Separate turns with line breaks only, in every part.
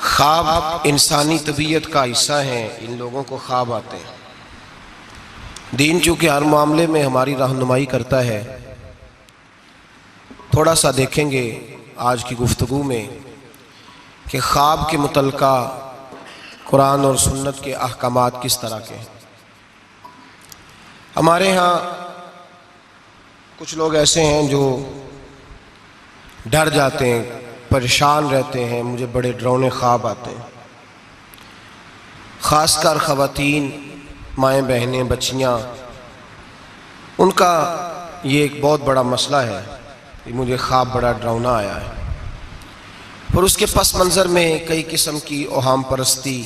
خواب انسانی طبیعت کا حصہ ہیں، ان لوگوں کو خواب آتے ہیں۔ دین چونکہ ہر معاملے میں ہماری رہنمائی کرتا ہے، تھوڑا سا دیکھیں گے آج کی گفتگو میں کہ خواب کے متعلقہ قرآن اور سنت کے احکامات کس طرح کے ہیں۔ ہمارے ہاں کچھ لوگ ایسے ہیں جو ڈر جاتے ہیں، پریشان رہتے ہیں، مجھے بڑے ڈراؤنے خواب آتے ہیں۔ خاص کر خواتین، مائیں بہنیں، بچیاں، ان کا یہ ایک بہت بڑا مسئلہ ہے کہ مجھے خواب بڑا ڈراؤنا آیا ہے، اور اس کے پس منظر میں کئی قسم کی اوہام پرستی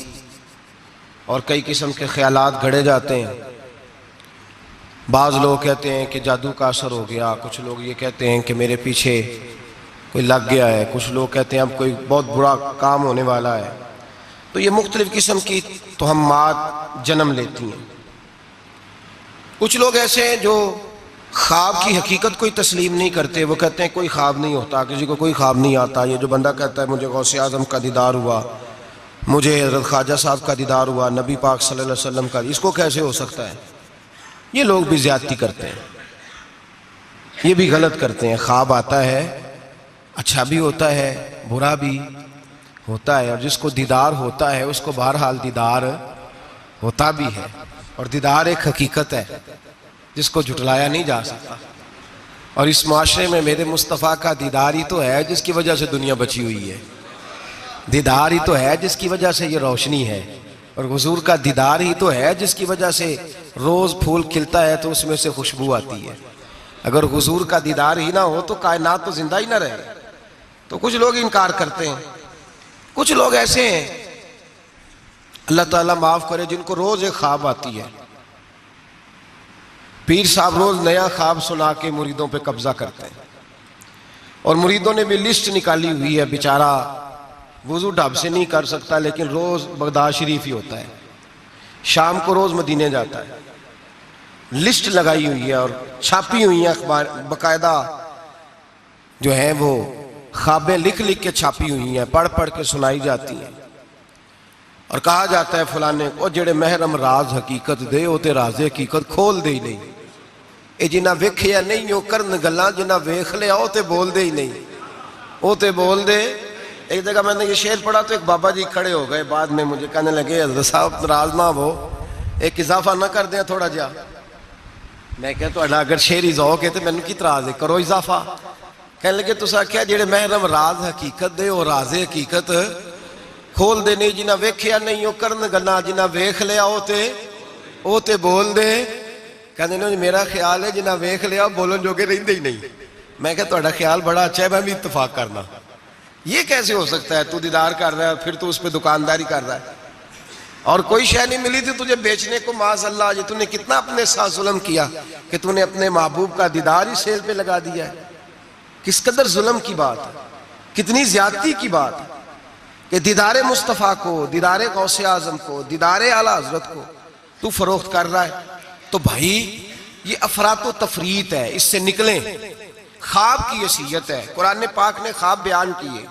اور کئی قسم کے خیالات گھڑے جاتے ہیں۔ بعض لوگ کہتے ہیں کہ جادو کا اثر ہو گیا، کچھ لوگ یہ کہتے ہیں کہ میرے پیچھے کوئی لگ گیا ہے، کچھ لوگ کہتے ہیں اب کوئی بہت برا کام ہونے والا ہے۔ تو یہ مختلف قسم کی توہمات جنم لیتی ہیں۔ کچھ لوگ ایسے ہیں جو خواب کی حقیقت کوئی تسلیم نہیں کرتے، وہ کہتے ہیں کوئی خواب نہیں ہوتا، کسی کو کوئی خواب نہیں آتا۔ یہ جو بندہ کہتا ہے مجھے غوث اعظم کا دیدار ہوا، مجھے حضرت خواجہ صاحب کا دیدار ہوا، نبی پاک صلی اللہ علیہ وسلم کا، اس کو کیسے ہو سکتا ہے؟ یہ لوگ بھی زیادتی کرتے ہیں، یہ بھی غلط کرتے ہیں۔ خواب آتا ہے، اچھا بھی ہوتا ہے، برا بھی ہوتا ہے، اور جس کو دیدار ہوتا ہے اس کو بہرحال دیدار ہوتا بھی ہے، اور دیدار ایک حقیقت ہے جس کو جھٹلایا نہیں جا سکتا۔ اور اس معاشرے میں میرے مصطفیٰ کا دیدار ہی تو ہے جس کی وجہ سے دنیا بچی ہوئی ہے، دیدار ہی تو ہے جس کی وجہ سے یہ روشنی ہے، اور حضور کا دیدار ہی تو ہے جس کی وجہ سے روز پھول کھلتا ہے تو اس میں سے خوشبو آتی ہے۔ اگر حضور کا دیدار ہی نہ ہو تو کائنات تو زندہ ہی نہ رہے۔ تو کچھ لوگ انکار کرتے ہیں۔ کچھ لوگ ایسے ہیں، اللہ تعالیٰ معاف کرے، جن کو روز ایک خواب آتی ہے۔ پیر صاحب روز نیا خواب سنا کے مریدوں پہ قبضہ کرتے ہیں، اور مریدوں نے بھی لسٹ نکالی ہوئی ہے۔ بیچارہ وضو ڈھب سے نہیں کر سکتا، لیکن روز بغداد شریف ہی ہوتا ہے، شام کو روز مدینے جاتا ہے۔ لسٹ لگائی ہوئی ہے اور چھاپی ہوئی ہیں اخبار، باقاعدہ جو ہیں وہ خوابیں لکھ لکھ کے چھاپی ہوئی ہیں، پڑھ پڑھ کے سنائی جاتی ہیں، اور کہا جاتا ہے فلانے کو جڑے محرم راز حقیقت دے او تے راز حقیقت کھول دے ہی نہیں، اے جنہ ویکھیا نہیں او کرن گلاں، جنہ ویکھ لیا او تے بول دے ہی نہیں، او تے بول دے۔ ایک جگہ میں نے یہ شعر پڑھا تو ایک بابا جی کھڑے ہو گئے، بعد میں مجھے کہنے لگے حضرت صاحب ناراض نہ ہو، ایک اضافہ نہ کر دیں تھوڑا جا۔ میں کہتا تو اگر شعری ذوق ہے تو میں نے کی تراز ہے، کرو اضافہ۔ کہنے لگے تو سا کیا جڑے محرم راز حقیقت دے او راز حقیقت کھول دے نہیں، جنہ ویکھیا نہیں او کرن گلاں، جنہ ویکھ لیا او تے بول دے۔ کہنے لگے میرا خیال ہے جنہ ویکھ لیا بولن جوگے رہندے ہی نہیں۔ میں کہتا تہاڈا خیال بڑا اچھا ہے، میں بھی اتفاق کرنا۔ یہ کیسے ہو سکتا ہے؟ تو دیدار کر رہا ہے پھر تو اس پہ دکانداری کر رہا ہے، اور کوئی شے نہیں ملی تھی تجھے بیچنے کو، معاذ اللہ۔ یہ تو نے کتنا اپنے ساتھ ظلم کیا کہ تو نے اپنے محبوب کا دیدار ہی سیل پہ لگا دیا ہے۔ کس قدر ظلم کی بات ہے، کتنی زیادتی کی بات ہے کہ دیدار مصطفیٰ کو، دیدار غوث اعظم کو، دیدار اعلیٰ حضرت کو تو فروخت کر رہا ہے۔ تو بھائی یہ افراط و تفریط ہے، اس سے نکلیں۔ خواب کی حیثیت ہے، قرآن پاک نے خواب بیان کیے۔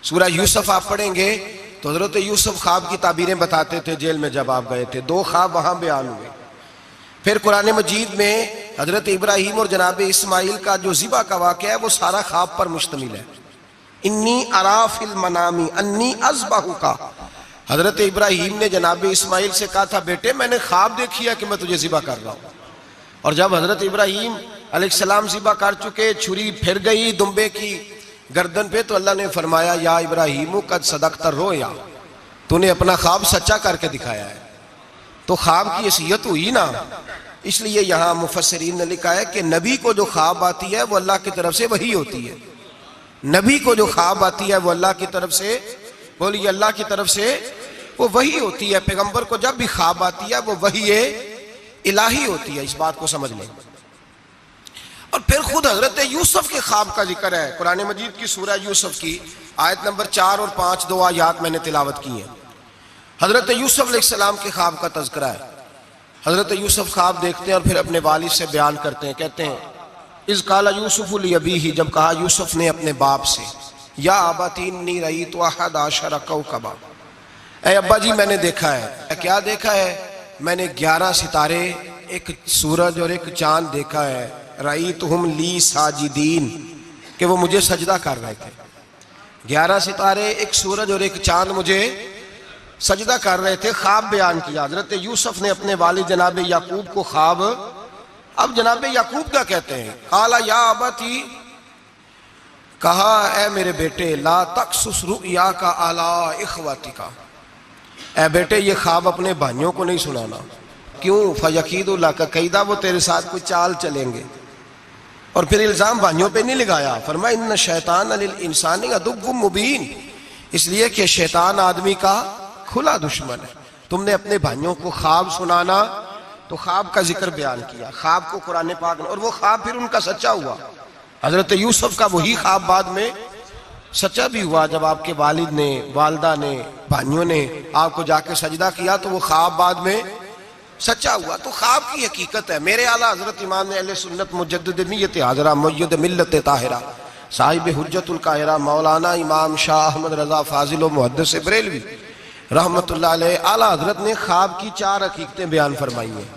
سورہ یوسف آپ پڑھیں گے تو حضرت یوسف خواب کی تعبیریں بتاتے تھے جیل میں جب آپ گئے تھے، 2 خواب وہاں بیان ہوئے۔ پھر قرآن مجید میں حضرت ابراہیم اور جناب اسماعیل کا جو ذبح کا واقعہ ہے وہ سارا خواب پر مشتمل ہے۔ انی ارا فی المنام انی اذبحک، حضرت ابراہیم نے جناب اسماعیل سے کہا تھا بیٹے میں نے خواب دیکھی ہے کہ میں تجھے ذبح کر رہا ہوں، اور جب حضرت ابراہیم علیہ السلام ذبح کر چکے، چھری پھر گئی دمبے کی گردن پہ، تو اللہ نے فرمایا یا ابراہیم قد صدقت الرؤیا، تو نے اپنا خواب سچا کر کے دکھایا ہے۔ تو خواب کی حیثیت ہوئی نا، اس لیے یہاں مفسرین نے لکھا ہے کہ نبی کو جو خواب آتی ہے وہ اللہ کی طرف سے وحی ہوتی ہے۔ نبی کو جو خواب آتی ہے وہ اللہ کی طرف سے، بولیے اللہ کی طرف سے وہ وحی ہوتی ہے۔ پیغمبر کو جب بھی خواب آتی ہے وہ وحی الہی ہوتی ہے، اس بات کو سمجھ لیں۔ اور پھر خود حضرت یوسف کے خواب کا ذکر ہے قرآن مجید کی سورہ یوسف کی آیت نمبر 4 اور 5، 2 آیات میں نے تلاوت کی ہیں۔ حضرت یوسف علیہ السلام کے خواب کا تذکرہ ہے۔ حضرت یوسف خواب دیکھتے ہیں اور پھر اپنے والد سے بیان کرتے ہیں، کہتے ہیں اذ قال یوسف لابیہ، جب کہا یوسف نے اپنے باپ سے، یا ابتی انی رأیت احد عشر کوکبا، اے ابا جی میں نے دیکھا ہے۔ کیا دیکھا ہے؟ میں نے 11 ستارے، ایک سورج اور ایک چاند دیکھا ہے۔ رأیتہم لی ساجدین، کہ وہ مجھے سجدہ کر رہے تھے۔ 11 ستارے، ایک سورج اور ایک چاند مجھے سجدہ کر رہے تھے۔ خواب بیان کیا حضرت یوسف نے اپنے والد جناب یعقوب کو خواب۔ اب جناب یعقوب کیا کہتے ہیں؟ قال یا ابتی، کہا اے میرے بیٹے، لا تقصص رؤیاک علی اخوتک، اے بیٹے یہ خواب اپنے بھائیوں کو نہیں سنانا۔ کیوں؟ فیکیدوا لک کیدا، وہ تیرے ساتھ کوئی چال چلیں گے۔ اور پھر الزام بھائیوں پہ نہیں لگایا، فرمایا ان شیطان للانسان عدو مبین، اس لیے کہ شیطان آدمی کا کھلا دشمن ہے۔ تم نے اپنے بھائیوں کو خواب سنانا، تو خواب کا ذکر بیان کیا، خواب کو قرآن پاک نے، اور وہ خواب پھر ان کا سچا ہوا۔ حضرت یوسف کا وہی خواب بعد میں سچا بھی ہوا، جب آپ کے والد نے، والدہ نے، بھائیوں نے آپ کو جا کے سجدہ کیا تو وہ خواب بعد میں سچا ہوا۔ تو خواب کی حقیقت ہے۔ میرے اعلیٰ حضرت امام اہل سنت مجدد میت حاضرہ مؤید ملت طاہرہ صاحب حجت القاہرہ مولانا امام شاہ احمد رضا فاضل و محدث بریلوی رحمت اللہ علیہ، اعلیٰ حضرت نے خواب کی 4 حقیقتیں بیان فرمائی ہیں۔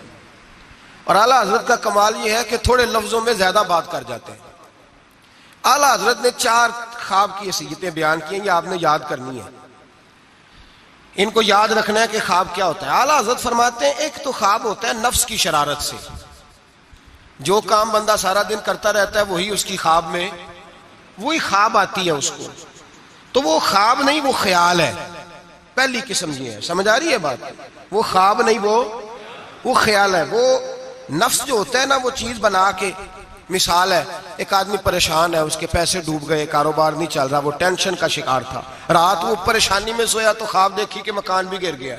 اور اعلیٰ حضرت کا کمال یہ ہے کہ تھوڑے لفظوں میں زیادہ بات کر جاتے ہیں۔ اعلیٰ حضرت نے 4 خواب کی حقیقتیں بیان کی ہیں، یہ آپ نے یاد کرنی ہے، ان کو یاد رکھنا ہے کہ خواب کیا ہوتا ہے۔ اعلیٰ حضرت فرماتے ہیں ایک تو خواب ہوتا ہے نفس کی شرارت سے، جو کام بندہ سارا دن کرتا رہتا ہے وہی اس کی خواب میں، وہی خواب آتی ہے اس کو، تو وہ خواب نہیں، وہ خیال ہے۔ پہلی قسم یہ ہے، سمجھ آ رہی ہے بات؟ وہ خواب نہیں، وہ خیال ہے۔ وہ نفس جو ہوتا ہے نا، وہ چیز بنا کے، مثال ہے ایک آدمی پریشان ہے، اس کے پیسے ڈوب گئے، کاروبار نہیں چل رہا، وہ ٹینشن کا شکار تھا، رات وہ پریشانی میں سویا تو خواب دیکھی کہ مکان بھی گر گیا۔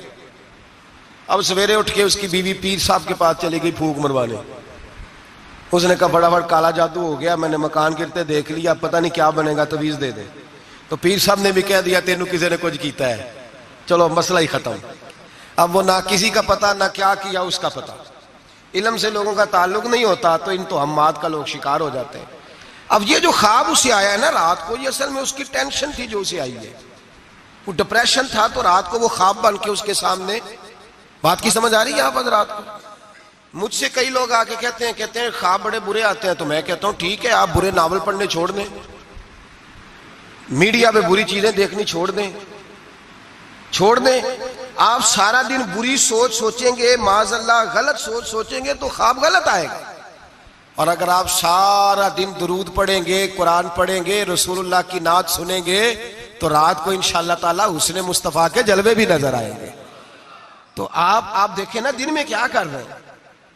اب سویرے اٹھ کے اس کی بیوی پیر صاحب کے پاس چلی گئی پھونک مروانے، اس نے کہا بڑا بڑا کالا جادو ہو گیا، میں نے مکان گرتے دیکھ لیا، پتہ نہیں کیا بنے گا، تویز دے دے۔ تو پیر صاحب نے بھی کہہ دیا تینوں کسی نے کچھ کیتا ہے، چلو مسئلہ ہی ختم۔ اب وہ نہ کسی کا پتہ، نہ کیا کیا اس کا پتہ۔ علم سے لوگوں کا تعلق نہیں ہوتا تو ان توہمات کا لوگ شکار ہو جاتے ہیں۔ اب یہ جو خواب اسے آیا ہے نا رات کو، یہ اصل میں اس کی ٹینشن تھی جو اسے آئی ہے، وہ ڈپریشن تھا، تو رات کو وہ خواب بن کے اس کے سامنے۔ بات کی سمجھ آ رہی ہے آپ حضرات کو؟ مجھ سے کئی لوگ آ کے کہتے ہیں خواب بڑے برے آتے ہیں، تو میں کہتا ہوں ٹھیک ہے، آپ برے ناول پڑھنے چھوڑ دیں، میڈیا پہ بری چیزیں دیکھنی چھوڑ دیں، آپ سارا دن بری سوچ سوچیں گے، معاذ اللہ غلط سوچ سوچیں گے تو خواب غلط آئے گا۔ اور اگر آپ سارا دن درود پڑھیں گے، قرآن پڑھیں گے، رسول اللہ کی نعت سنیں گے، تو رات کو انشاءاللہ تعالی حسن مصطفیٰ کے جلوے بھی نظر آئیں گے۔ تو آپ دیکھیں نا دن میں کیا کر رہے ہیں،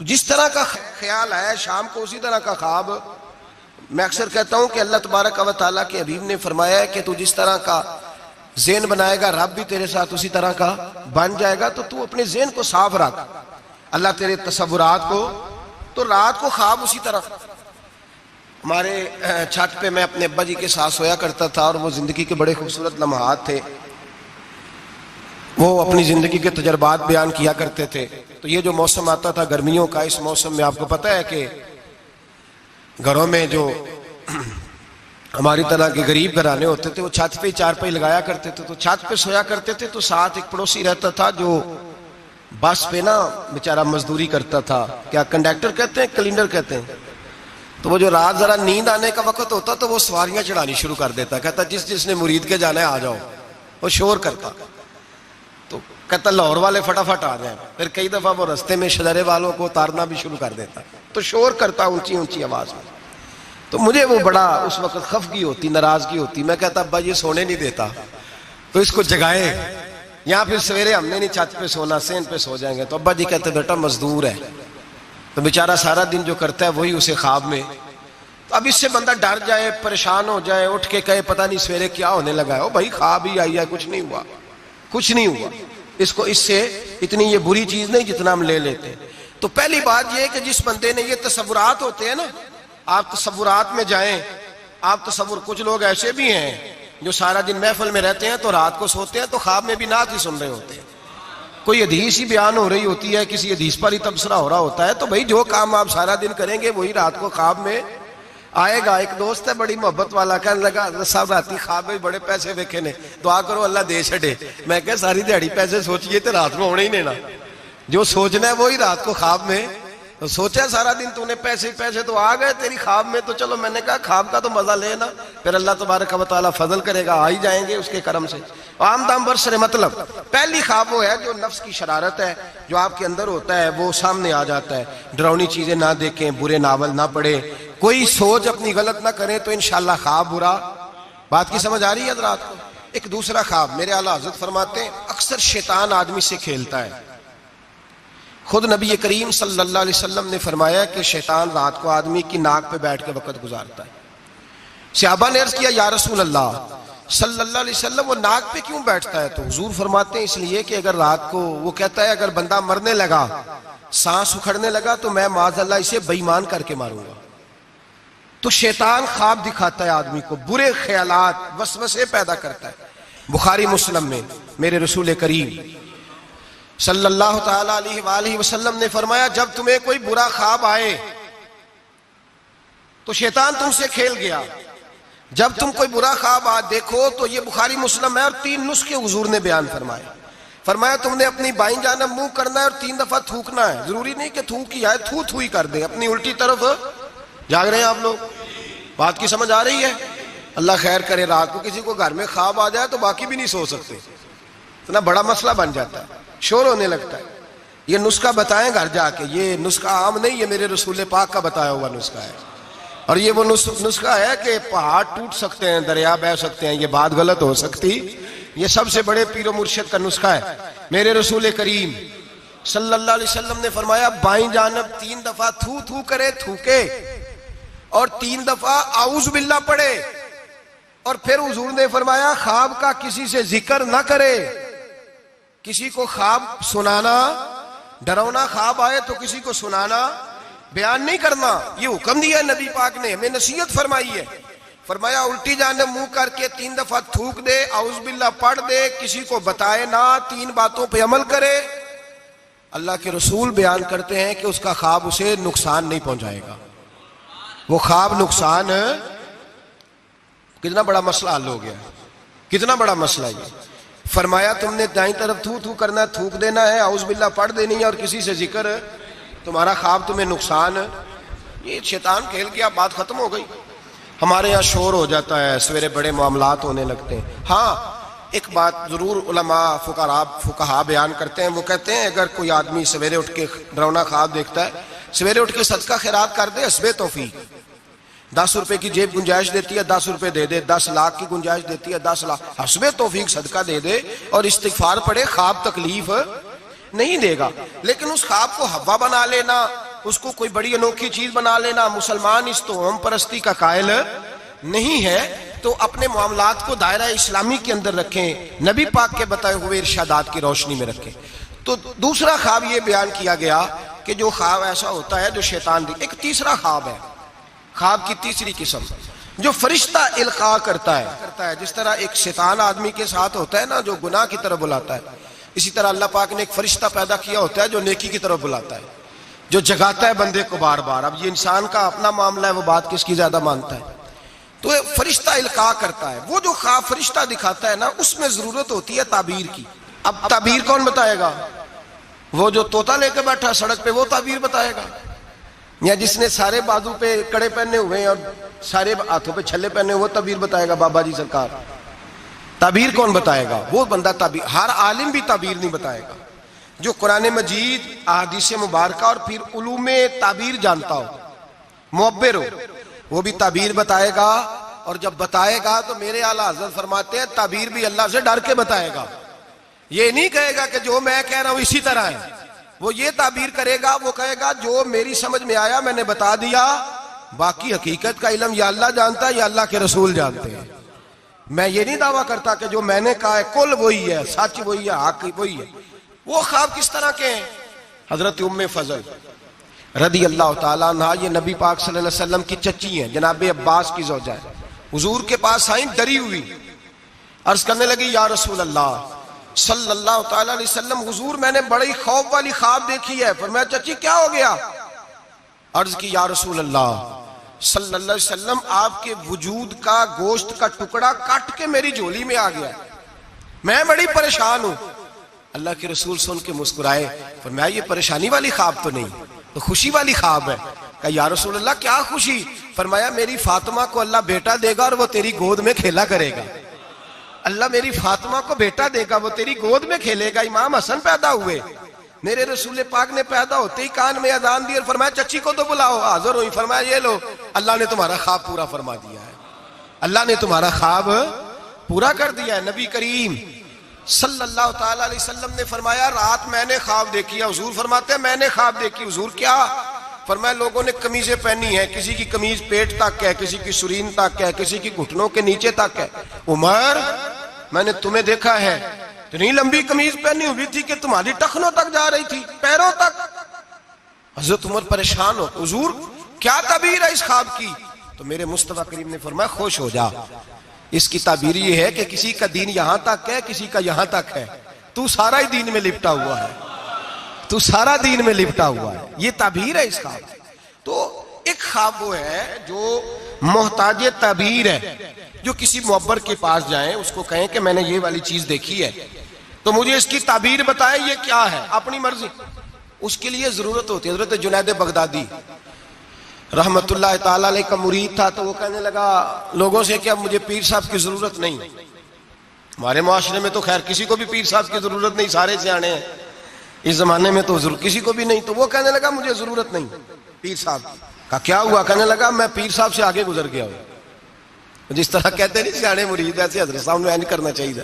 جس طرح کا خیال آیا شام کو اسی طرح کا خواب۔ میں اکثر کہتا ہوں کہ اللہ تبارک و تعالیٰ کے حبیب نے فرمایا ہے کہ تو جس طرح کا ذہن بنائے گا رب بھی تیرے ساتھ اسی طرح کا بن جائے گا، تو اپنے ذہن کو صاف رکھ، اللہ تیرے تصورات کو، تو رات کو خواب اسی طرح۔ ہمارے چھت پہ میں اپنے ابا جی کے ساتھ سویا کرتا تھا، اور وہ زندگی کے بڑے خوبصورت لمحات تھے، وہ اپنی زندگی کے تجربات بیان کیا کرتے تھے۔ تو یہ جو موسم آتا تھا گرمیوں کا، اس موسم میں آپ کو پتہ ہے کہ گھروں میں جو ہماری طرح کے غریب گھرانے ہوتے تھے وہ چھت پہ چارپائی لگایا کرتے تھے، تو چھت پہ سویا کرتے تھے، تو ساتھ ایک پڑوسی رہتا تھا جو بس پہ نا بیچارہ مزدوری کرتا تھا، کیا کنڈکٹر کہتے ہیں کلینڈر کہتے ہیں، تو وہ جو رات ذرا نیند آنے کا وقت ہوتا تو وہ سواریاں چڑھانی شروع کر دیتا، کہتا جس نے مرید کے جانا ہے آ جاؤ، وہ شور کرتا، تو کہتا لاہور والے فٹافٹ آ جائیں، پھر کئی دفعہ وہ رستے میں شجرے والوں کو اتارنا بھی شروع کر دیتا، تو شور کرتا اونچی اونچی آواز میں۔ تو مجھے وہ بڑا اس وقت خفگی ہوتی، ناراضگی ہوتی، میں کہتا ابا یہ سونے نہیں دیتا، تو اس کو جگائے، یا پھر سویرے ہم نے نہیں چھت پہ سونا، سین پہ سو جائیں گے۔ تو ابا جی کہتے بیٹا مزدور ہے، تو بیچارہ سارا دن جو کرتا ہے وہی اسے خواب میں، تو اب اس سے بندہ ڈر جائے، پریشان ہو جائے، اٹھ کے کہے پتہ نہیں سویرے کیا ہونے لگا ہے، او بھائی خواب ہی آئی ہے، کچھ نہیں ہوا، کچھ نہیں ہوا، اس سے اتنی یہ بری چیز نہیں جتنا ہم لے لیتے ہیں۔ تو پہلی بات یہ ہے کہ جس بندے نے یہ تصورات ہوتے ہیں نا، آپ تصورات میں جائیں، آپ کچھ لوگ ایسے بھی ہیں جو سارا دن محفل میں رہتے ہیں تو رات کو سوتے ہیں تو خواب میں بھی نعت ہی سن رہے ہوتے ہیں، کوئی حدیث ہی بیان ہو رہی ہوتی ہے، کسی حدیث پر ہی تبصرہ ہو رہا ہوتا ہے، تو بھائی جو کام آپ سارا دن کریں گے وہی رات کو خواب میں آئے گا. ایک دوست ہے بڑی محبت والا, کہنے لگا حضرت صاحب راتی خواب میں بڑے پیسے ویکھے نے, دعا کرو اللہ دے چھڑے. میں کہ ساری دیہڑی پیسے سوچیے تو رات میں ہونے ہی نہیں نا, جو سوچنا ہے وہی رات کو خواب میں. تو سوچا سارا دن تو نے پیسے پیسے تو آ گئے تیری خواب میں, تو چلو میں نے کہا خواب کا تو مزہ لے نا, پھر اللہ تبارک و تعالیٰ فضل کرے گا, آ ہی جائیں گے اس کے کرم سے. عام دام برسر مطلب پہلی خواب وہ ہے جو نفس کی شرارت ہے, جو آپ کے اندر ہوتا ہے وہ سامنے آ جاتا ہے. ڈراؤنی چیزیں نہ دیکھیں, برے ناول نہ پڑھیں, کوئی سوچ اپنی غلط نہ کریں تو انشاءاللہ خواب برا. بات کی سمجھ آ رہی ہے حضرات کو؟ ایک دوسرا خواب, میرے اعلیٰ حضرت فرماتے ہیں اکثر شیطان آدمی سے کھیلتا ہے. خود نبی کریم صلی اللہ علیہ وسلم نے فرمایا کہ شیطان رات کو آدمی کی ناک پہ بیٹھ کے وقت گزارتا ہے. صحابہ نے عرض کیا یا رسول اللہ صلی اللہ علیہ وسلم وہ ناک پہ کیوں بیٹھتا ہے؟ تو حضور فرماتے ہیں اس لیے کہ اگر رات کو, وہ کہتا ہے اگر بندہ مرنے لگا, سانس اکھڑنے لگا تو میں معاذ اللہ اسے بے ایمان کر کے ماروں گا. تو شیطان خواب دکھاتا ہے آدمی کو, برے خیالات وسوسے پیدا کرتا ہے. بخاری مسلم میں میرے رسول کریم صلی اللہ تعالی علیہ وآلہ وسلم نے فرمایا جب تمہیں کوئی برا خواب آئے تو شیطان تم سے کھیل گیا. جب تم کوئی برا خواب دیکھو تو یہ بخاری مسلم ہے, اور 3 نسخے حضور نے بیان فرمائے. فرمایا تم نے اپنی بائیں جانب منہ کرنا ہے اور 3 دفعہ تھوکنا ہے. ضروری نہیں کہ تھوک ہی آئے, تھو ہی کر دیں, اپنی الٹی طرف. جاگ رہے ہیں آپ لوگ؟ بات کی سمجھ آ رہی ہے؟ اللہ خیر کرے. رات کو کسی کو گھر میں خواب آ جائے تو باقی بھی نہیں سو سکتے, اتنا بڑا مسئلہ بن جاتا ہے, شور ہونے لگتا ہے. یہ نسخہ بتائیں گھر جا کے, یہ نسخہ عام نہیں, یہ میرے رسول پاک کا بتایا ہوا نسخہ ہے. اور یہ وہ نسخہ ہے کہ پہاڑ ٹوٹ سکتے ہیں, دریا بہہ سکتے ہیں, یہ بات غلط ہو سکتی. یہ سب سے بڑے پیر و مرشد کا نسخہ ہے. میرے رسول کریم صلی اللہ علیہ وسلم نے فرمایا بائیں جانب 3 دفعہ تھو کرے, تھوکے, اور 3 دفعہ اعوذ باللہ پڑھے. اور پھر حضور نے فرمایا خواب کا کسی سے ذکر نہ کرے. کسی کو خواب سنانا, ڈراؤنا خواب آئے تو کسی کو سنانا, بیان نہیں کرنا. یہ حکم دیا ہے نبی پاک نے, ہمیں نصیحت فرمائی ہے. فرمایا الٹی جانب منہ کر کے 3 دفعہ تھوک دے, اعوذ باللہ پڑھ دے, کسی کو بتائے نہ, 3 باتوں پہ عمل کرے. اللہ کے رسول بیان کرتے ہیں کہ اس کا خواب اسے نقصان نہیں پہنچائے گا. وہ خواب نقصان, کتنا بڑا مسئلہ حل ہو گیا, کتنا بڑا مسئلہ یہ. فرمایا تم نے دائیں طرف تھو کرنا ہے, تھوک دینا ہے, اعوذ باللہ پڑھ دینی ہے, اور کسی سے ذکر, تمہارا خواب تمہیں نقصان. یہ شیطان کھیل گیا, بات ختم ہو گئی. ہمارے یہاں شور ہو جاتا ہے, سویرے بڑے معاملات ہونے لگتے ہیں. ہاں ایک بات ضرور علماء فقہا بیان کرتے ہیں, وہ کہتے ہیں اگر کوئی آدمی سویرے اٹھ کے ڈراؤنا خواب دیکھتا ہے, سویرے اٹھ کے صدقہ خیرات کر دے, حسب توفیق. 10 روپے کی جیب گنجائش دیتی ہے, 10 روپے دے دے. 10 لاکھ کی گنجائش دیتی ہے, 10 لاکھ, حسب توفیق صدقہ دے دے اور استغفار پڑھے. خواب تکلیف نہیں دے گا, لیکن اس خواب کو ہوا بنا لینا, اس کو کوئی بڑی انوکھی چیز بنا لینا, مسلمان اس توہم پرستی کا قائل نہیں ہے. تو اپنے معاملات کو دائرہ اسلامی کے اندر رکھیں, نبی پاک کے بتائے ہوئے ارشادات کی روشنی میں رکھیں. تو دوسرا خواب یہ بیان کیا گیا کہ جو خواب ایسا ہوتا ہے جو شیطان ایک تیسرا خواب ہے, خواب کی تیسری قسم جو فرشتہ القاء کرتا ہے. جس طرح ایک شیطان آدمی کے ساتھ ہوتا ہے نا جو گناہ کی طرف بلاتا ہے, اسی طرح اللہ پاک نے ایک فرشتہ پیدا کیا ہوتا ہے جو نیکی کی طرف بلاتا ہے, جو جگاتا ہے بندے کو بار بار. اب یہ انسان کا اپنا معاملہ ہے, وہ بات کس کی زیادہ مانتا ہے. تو فرشتہ القاء کرتا ہے. وہ جو خواب فرشتہ دکھاتا ہے نا, اس میں ضرورت ہوتی ہے تعبیر کی. اب تعبیر کون بتائے گا؟ وہ جو طوطا لے کے بیٹھا سڑک پہ, وہ تعبیر بتائے گا, یا جس نے سارے بازو پہ کڑے پہنے ہوئے ہیں اور سارے ہاتھوں پہ چھلے پہنے ہوئے, وہ تعبیر بتائے گا؟ بابا جی سرکار. تعبیر کون بتائے گا؟ وہ بندہ تعبیر, ہر عالم بھی تعبیر نہیں بتائے گا. جو قرآن مجید, احادیث مبارکہ اور پھر علوم تعبیر جانتا ہو, معبر ہو, وہ بھی تعبیر بتائے گا. اور جب بتائے گا تو میرے اعلیٰ حضرت فرماتے ہیں تعبیر بھی اللہ سے ڈر کے بتائے گا. یہ نہیں کہے گا کہ جو میں کہہ رہا ہوں اسی طرح ہے. وہ یہ تعبیر کرے گا, وہ کہے گا جو میری سمجھ میں آیا میں نے بتا دیا, باقی حقیقت کا علم یا اللہ جانتا ہے یا اللہ کے رسول جانتے ہیں. میں یہ نہیں دعویٰ کرتا کہ جو میں نے کہا ہے کل وہی ہے, سچ وہی ہے, حق وہی ہے. وہ خواب کس طرح کے ہیں؟ حضرت ام فضل رضی اللہ تعالیٰ عنہ, یہ نبی پاک صلی اللہ علیہ وسلم کی چچی ہیں, جناب عباس کی زوجہ ہے. حضور کے پاس آئیں ڈری ہوئی, عرض کرنے لگی یا رسول اللہ صلی اللہ تعالیٰ علیہ وسلم, حضور میں نے بڑی خوف والی خواب دیکھی ہے. فرمایا چچی کیا ہو گیا؟ عرض کی یا رسول اللہ صلی اللہ علیہ وسلم آپ کے وجود کا گوشت کا ٹکڑا کٹ کے میری جھولی میں آ گیا، میں بڑی پریشان ہوں۔ اللہ کے رسول سن کے مسکرائے، فرمایا یہ پریشانی والی خواب تو نہیں، تو خوشی والی خواب ہے۔ کہا یا رسول اللہ کیا خوشی؟ فرمایا میری فاطمہ کو اللہ بیٹا دے گا اور وہ تیری گود میں کھیلا کرے گا۔ اللہ میری فاطمہ کو بیٹا دے گا، وہ تیری گود میں کھیلے گا۔ امام حسن پیدا ہوئے، میرے رسول پاک نے پیدا ہوتے ہی کان میں اذان دی اور فرمایا چچی کو تو بلاؤ، حاضر ہوئی۔ فرمایا یہ لو، اللہ نے تمہارا خواب پورا فرما دیا ہے، اللہ نے تمہارا خواب پورا کر دیا ہے۔ نبی کریم صلی اللہ تعالی علیہ وسلم نے فرمایا رات میں نے خواب دیکھی ہے۔ حضور فرماتے ہیں میں نے خواب دیکھی۔ حضور کیا؟ فرمایا لوگوں نے قمیضیں پہنی ہیں، کسی کی قمیض پیٹ تک ہے، کسی کی سرین تک ہے، کسی کی گھٹنوں کے نیچے تک ہے۔ عمر میں نے تمہیں دیکھا ہے، اتنی لمبی قمیض پہنی ہوئی تھی کہ تمہاری ٹخنوں تک جا رہی تھی، پیروں تک۔ حضرت عمر پریشان ہو، حضور کیا تعبیر ہے اس خواب کی؟ تو میرے مصطفیٰ کریم نے فرمایا خوش ہو جا، اس کی تعبیر یہ ہے کہ کسی کا دین یہاں تک ہے، کسی کا یہاں تک ہے، تو سارا ہی دین میں لپٹا ہوا ہے، تو سارا دین میں لپٹا ہوا ہے۔ یہ تعبیر ہے اس خواب۔ تو ایک خواب وہ ہے جو محتاج تعبیر ہے، جو کسی معبر کے پاس جائیں، اس کو کہیں کہ میں نے یہ والی چیز دیکھی ہے تو مجھے اس کی تعبیر بتائے یہ کیا ہے، اپنی مرضی، اس کے لیے ضرورت ہوتی ہے۔ حضرت جنید بغدادی رحمت اللہ تعالیٰ علیہ کا مرید تھا، تو وہ کہنے لگا لوگوں سے کہ اب مجھے پیر صاحب کی ضرورت نہیں۔ ہمارے معاشرے میں تو خیر کسی کو بھی پیر صاحب کی ضرورت نہیں، سارے سیانے ہیں، اس زمانے میں تو کسی کو بھی نہیں۔ تو وہ کہنے لگا مجھے ضرورت نہیں پیر صاحب کی۔ کہا کیا ہوا؟ کہنے لگا میں پیر صاحب سے آگے گزر گیا ہوں۔ جس طرح کہتے نہیں سیانے مرید، ایسے حضرت صاحب نے نہیں کرنا چاہیے،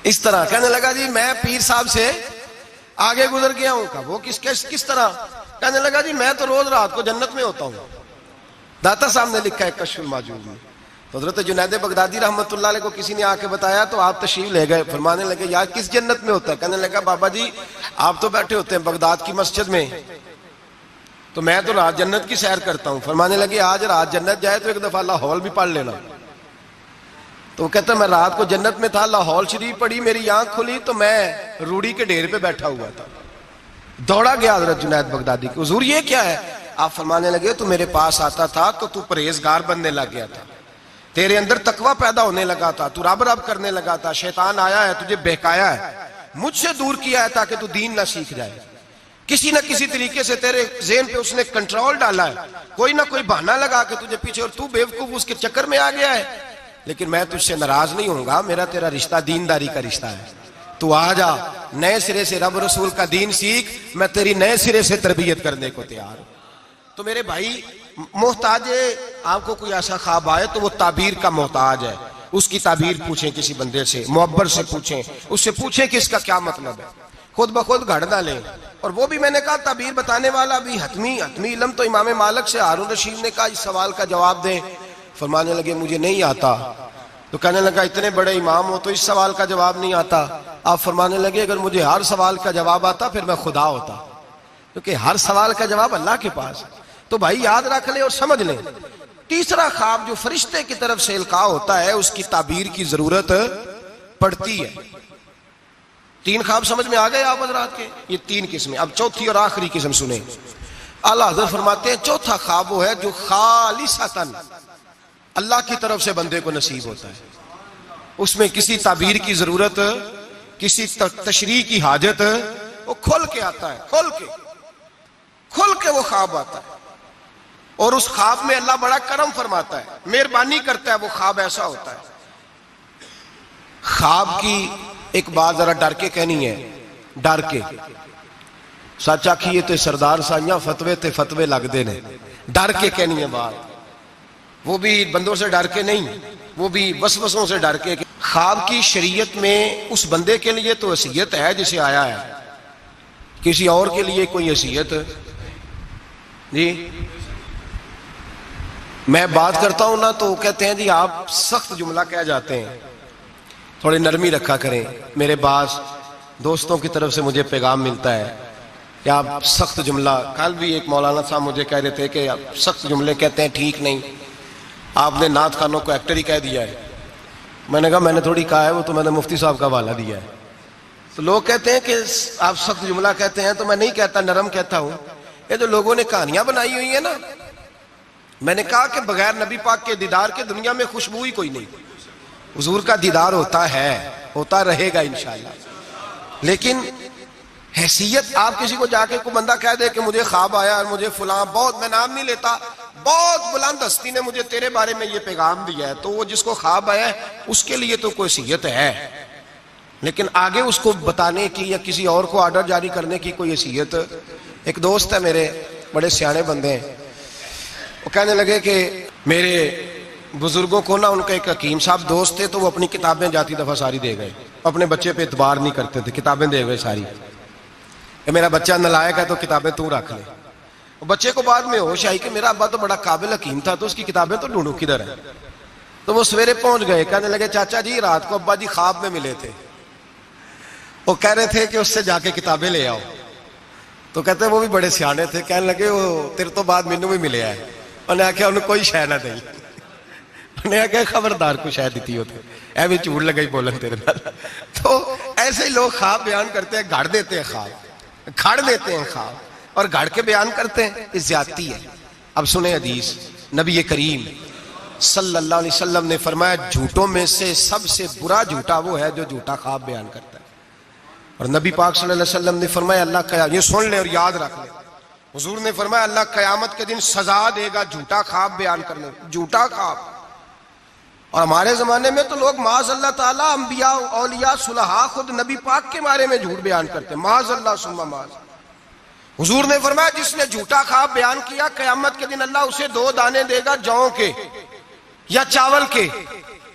اس طرح کہنے لگا جی میں پیر صاحب سے آگے گزر گیا ہوں۔ کہا وہ کس طرح؟ کہنے لگا جی میں تو روز رات کو جنت میں ہوتا ہوں۔ داتا صاحب نے لکھا ہے کشف الماجوب میں۔ تو حضرت جنید بغدادی رحمت اللہ علیہ کو کسی نے آ کے بتایا تو آپ تشریف لے گئے، فرمانے لگے یار کس جنت میں ہوتا ہے؟ کہنے لگا بابا جی آپ تو بیٹھے ہوتے ہیں بغداد کی مسجد میں، تو میں تو رات جنت کی سیر کرتا ہوں۔ فرمانے لگے آج رات جنت جائے تو ایک دفعہ لاہور بھی پڑھ لینا۔ تو وہ کہتا میں رات کو جنت میں تھا، لاہور شریف پڑھی، میری آنکھ کھلی تو میں روڑی کے ڈھیر پہ بیٹھا ہوا تھا۔ دوڑا گیا حضرت جنید بغدادی کی، حضور یہ کیا ہے؟ آپ فرمانے لگے تو میرے پاس آتا تھا تو پرہیزگار بننے لگ گیا تھا، تیرے اندر تقوی پیدا ہونے لگا تھا، تو رب رب کرنے لگا تھا، شیطان آیا ہے تجھے بہکایا ہے، مجھ سے دور کیا ہے تاکہ تو دین نہ سیکھ جائے، کسی نہ کسی طریقے سے تیرے ذہن پہ اس نے کنٹرول ڈالا ہے، کوئی نہ کوئی بہانہ لگا کے تجھے پیچھے، اور تو بیوقوف اس کے چکر میں آ گیا ہے۔ لیکن میں تجھ سے ناراض نہیں ہوں گا، میرا تیرا رشتہ دینداری کا رشتہ ہے، تو آ جا نئے سرے سے رب رسول کا دین سیکھ، میں تیری نئے سرے سے تربیت کرنے کو تیار ہوں۔ تو میرے بھائی محتاج، آپ کو کوئی ایسا خواب آئے تو وہ تعبیر کا محتاج ہے، اس کی تعبیر پوچھیں کسی بندے سے، معبر سے پوچھیں، اس سے پوچھیں کہ اس کا کیا مطلب ہے، خود بخود گھڑ نہ لیں۔ اور وہ بھی میں نے کہا تعبیر بتانے والا بھی حتمی علم تو امام مالک سے ہارون رشید نے کہا اس سوال کا جواب دیں۔ فرمانے لگے مجھے نہیں آتا۔ تو کہنے لگا اتنے بڑے امام ہو تو اس سوال کا جواب نہیں آتا؟ آپ فرمانے لگے اگر مجھے ہر سوال کا جواب آتا پھر میں خدا ہوتا، کیونکہ ہر سوال کا جواب اللہ کے پاس ہے۔ تو بھائی یاد رکھ لیں اور سمجھ لیں، تیسرا خواب جو فرشتے کی طرف سے القاء ہوتا ہے اس کی تعبیر کی ضرورت پڑتی ہے۔ تین خواب سمجھ میں آ گئے آپ حضرات کے؟ یہ تین قسمیں۔ اب چوتھی اور آخری قسم سنیں۔ اعلیٰ حضرت فرماتے ہیں چوتھا خواب وہ ہے جو خالصتاً اللہ کی طرف سے بندے کو نصیب ہوتا ہے، اس میں کسی تعبیر کی ضرورت، کسی تشریح کی حاجت، وہ کھل کے آتا ہے، کھل کے وہ خواب آتا ہے، اور اس خواب میں اللہ بڑا کرم فرماتا ہے، مہربانی کرتا ہے، وہ خواب ایسا ہوتا ہے۔ خواب کی ایک بات ذرا ڈر کے کہنی ہے، ڈر کے سچ آکھیے تے سردار سائیاں فتوے لگ دے نے، ڈر کے کہنی ہے بات، وہ بھی بندوں سے ڈر کے نہیں، وہ بھی وسوسوں سے ڈر کے۔ خواب کی شریعت میں اس بندے کے لیے تو حیثیت ہے جسے آیا ہے، کسی اور کے لیے کوئی حیثیت جی؟ میں بات کرتا ہوں نا تو کہتے ہیں جی آپ سخت جملہ کہہ جاتے ہیں، تھوڑی نرمی رکھا کریں۔ میرے بعض دوستوں کی طرف سے مجھے پیغام ملتا ہے کہ آپ سخت جملہ، کل بھی ایک مولانا صاحب مجھے کہہ رہے تھے کہ آپ سخت جملے کہتے ہیں، ٹھیک نہیں، آپ نے نعت خانوں کو ایکٹر ہی کہہ دیا ہے۔ میں نے کہا میں نے تھوڑی کہا ہے، وہ تو میں نے مفتی صاحب کا حوالہ دیا ہے۔ تو لوگ کہتے ہیں کہ آپ سخت جملہ کہتے ہیں، تو میں نہیں کہتا، نرم کہتا ہوں۔ یہ جو لوگوں نے کہانیاں بنائی ہوئی ہیں نا، میں نے کہا کہ بغیر نبی پاک کے دیدار کے دنیا میں خوشبو ہی کوئی نہیں. حضور کا دیدار ہوتا ہے, ہوتا رہے گا انشاءاللہ. لیکن حیثیت آپ کسی کو جا کے کوئی بندہ کہہ دے کہ مجھے خواب آیا اور مجھے فلاں, بہت, میں نام نہیں لیتا, بہت بلند ہستی نے مجھے تیرے بارے میں یہ پیغام دیا ہے, تو وہ جس کو خواب آیا ہے اس کے لیے تو کوئی حیثیت ہے, لیکن آگے اس کو بتانے کی یا کسی اور کو آرڈر جاری کرنے کی کوئی حیثیت. ایک دوست ہے میرے, بڑے سیانے بندے ہیں, وہ کہنے لگے کہ میرے بزرگوں کو نا, ان کا ایک حکیم صاحب دوست تھے, تو وہ اپنی کتابیں جاتی دفعہ ساری دے گئے, اپنے بچے پہ اعتبار نہیں کرتے تھے, کتابیں دے گئے ساری, کہ میرا بچہ نالائق ہے تو کتابیں تو رکھ لے. بچے کو بعد میں ہوش آئی کہ میرا ابا تو بڑا قابل حکیم تھا, تو اس کی کتابیں تو ڈھونڈوں کدھر ہیں. تو وہ سویرے پہنچ گئے, کہنے لگے چاچا جی رات کو ابا جی خواب میں ملے تھے, وہ کہہ رہے تھے کہ اس سے جا کے کتابیں لے آؤ. تو کہتے ہیں وہ بھی بڑے سیانے تھے, کہنے لگے وہ تیرے تو بعد مینوں بھی ملے ہے. انہیں آخیا انہیں کوئی شے نہ دئی, انہیں آخیا خبردار کو شے دیتی ہوتے, اے بھی جھوٹ لگا ہی بولن تیرے نال. تو ایسے ہی لوگ خواب بیان کرتے ہیں, گھڑ دیتے ہیں خواب, کھڑ دیتے ہیں خواب اور گھڑ کے بیان کرتے ہیں, اس زیادتی ہے. اب سنیں حدیث, نبی کریم صلی اللہ علیہ وسلم نے فرمایا جھوٹوں میں سے سب سے برا جھوٹا وہ ہے جو جھوٹا خواب بیان کرتا ہے. اور نبی پاک صلی اللہ علیہ وسلم نے فرمایا اللہ قیامت, یہ سن لیں اور یاد رکھ لیں, حضور نے فرمایا اللہ قیامت کے دن سزا دے گا جھوٹا خواب بیان کرنے, جھوٹا خواب. اور ہمارے زمانے میں تو لوگ معاذ اللہ تعالیٰ انبیاء اولیاء صلحاء خود نبی پاک کے بارے میں جھوٹ بیان کرتے ہیں, معاذ اللہ ثم معاذ. حضور نے فرمایا جس نے جھوٹا خواب بیان کیا قیامت کے دن اللہ اسے 2 دانے دے گا جوں کے یا چاول کے,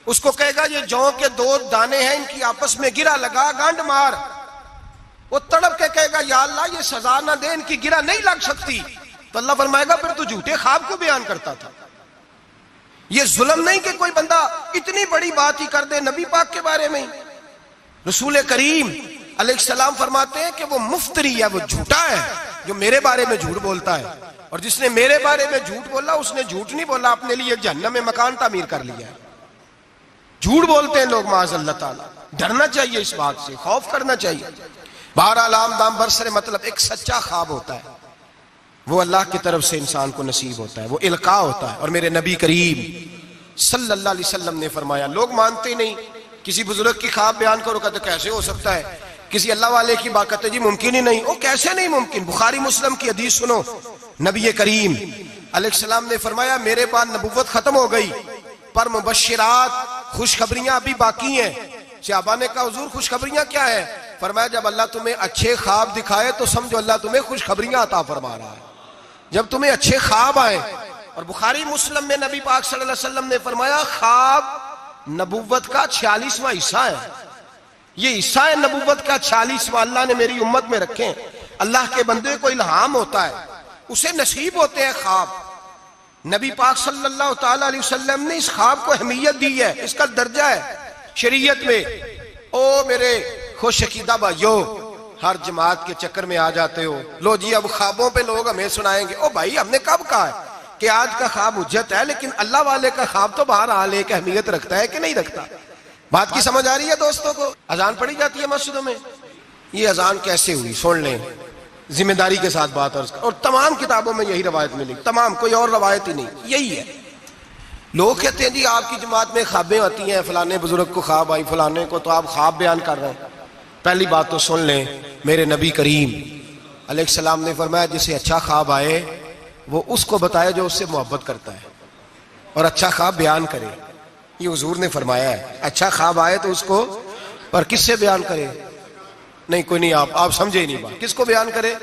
اس کو کہے گا یہ جوں کے 2 دانے ہیں, ان کی آپس میں گرا لگا, گانڈ مار. وہ تڑپ کے کہے گا یا اللہ یہ سزا نہ دے, ان کی گرا نہیں لگ سکتی. تو اللہ فرمائے گا پھر تو جھوٹے خواب کو بیان کرتا تھا. یہ ظلم نہیں کہ کوئی بندہ اتنی بڑی بات ہی کر دے نبی پاک کے بارے میں. رسول کریم علیہ السلام فرماتے ہیں کہ وہ مفتری ہے, وہ جھوٹا ہے جو میرے بارے میں جھوٹ بولتا ہے, اور جس نے میرے بارے میں جھوٹ بولا اس نے جھوٹ نہیں بولا, اپنے لیے جہنم میں مکان تعمیر کر لیا ہے. جھوٹ بولتے ہیں لوگ معاذ اللہ تعالیٰ. ڈرنا چاہیے اس بات سے, خوف کرنا چاہیے. بہرحال عام دام برسر مطلب ایک سچا خواب ہوتا ہے, وہ اللہ کی طرف سے انسان کو نصیب ہوتا ہے, وہ القاء ہوتا ہے. اور میرے نبی کریم صلی اللہ علیہ وسلم نے فرمایا, لوگ مانتے نہیں, کسی بزرگ کی خواب بیان کرو کہتے کیسے ہو سکتا ہے, کسی اللہ والے کی بات کرتے جی ممکن ہی نہیں. وہ کیسے نہیں ممکن؟ بخاری مسلم کی حدیث سنو, نبی کریم علیہ السلام نے فرمایا میرے بعد نبوت ختم ہو گئی پر مبشرات خوشخبریاں ابھی باقی ہیں. صحابہ نے کہا حضور خوشخبریاں کیا ہے؟ فرمایا جب اللہ تمہیں اچھے خواب دکھائے تو سمجھو اللہ تمہیں خوشخبریاں عطا فرما رہا ہے, جب تمہیں اچھے خواب آئے. اور بخاری مسلم میں نبی پاک صلی اللہ علیہ وسلم نے فرمایا خواب نبوت کا 46واں حصہ ہے, یہ حصہ ہے نبوت کا 46واں, اللہ نے میری امت میں رکھے ہیں. اللہ کے بندے کو الہام ہوتا ہے, اسے نصیب ہوتے ہیں خواب. نبی پاک صلی اللہ تعالی علیہ وسلم نے اس خواب کو اہمیت دی ہے, اس کا درجہ ہے شریعت میں. او میرے خوش عقیدہ بھائیو, ہر جماعت کے چکر میں آ جاتے ہو, لو جی اب خوابوں پہ لوگ ہمیں سنائیں گے. او بھائی ہم نے کب کہا ہے کہ آج کا خواب حجت ہے, لیکن اللہ والے کا خواب تو بہرحال ایک اہمیت رکھتا ہے کہ نہیں رکھتا. بات کی سمجھ آ رہی ہے دوستوں کو؟ اذان پڑھی جاتی ہے مسجدوں میں, یہ اذان کیسے ہوئی سن لیں, ذمہ داری کے ساتھ بات عرض کر. اور تمام کتابوں میں یہی روایت ملی, تمام, کوئی اور روایت ہی نہیں, یہی ہے. لوگ کہتے ہیں جی آپ کی جماعت میں خوابیں آتی ہیں, فلانے بزرگ کو خواب آئی, فلانے کو, تو آپ خواب بیان کر رہے ہیں. پہلی بات تو سن لیں, میرے نبی کریم علیہ السلام نے فرمایا جسے اچھا خواب آئے وہ اس کو بتائے جو اس سے محبت کرتا ہے, اور اچھا خواب بیان کرے. یہ حضور نے فرمایا ہے, اچھا خواب آئے تو اس کو, پر کس سے بیان کرے؟ نہیں کوئی نہیں, آپ سمجھے ہی نہیں بات, کس کو بیان کرے؟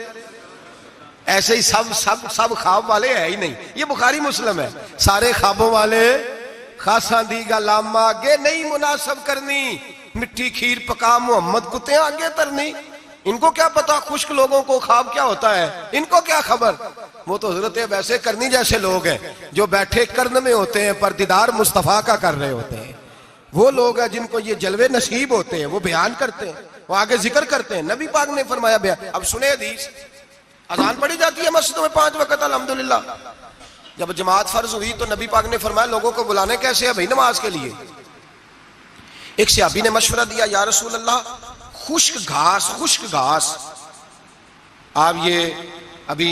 ایسے ہی سب خواب والے ہے ہی نہیں. یہ بخاری مسلم ہے, سارے خوابوں والے خاصاں دی گا لاما آگے نہیں مناسب کرنی, مٹھی کھیر پکا محمد کتے آگے ترنی. ان کو کیا پتا خشک لوگوں کو خواب کیا ہوتا ہے, ان کو کیا خبر. وہ تو حضرت ویسے کرنی جیسے لوگ ہیں جو بیٹھے کرن میں ہوتے ہیں پر دیدار مصطفیٰ کا کر رہے ہوتے ہیں. وہ لوگ ہیں جن کو یہ جلوے نصیب ہوتے ہیں, وہ بیان کرتے ہیں, وہ آگے ذکر کرتے ہیں. نبی پاک نے فرمایا بیان. اب سنیں حدیث, اذان پڑھی جاتی ہے مسجدوں میں 5 وقت الحمدللہ. جب جماعت فرض ہوئی تو نبی پاک نے فرمایا لوگوں کو بلانے کیسے ہیں بھائی نماز کے لیے. ایک صحابی نے مشورہ دیا, یا رسول اللہ خشک گھاس, آپ یہ ابھی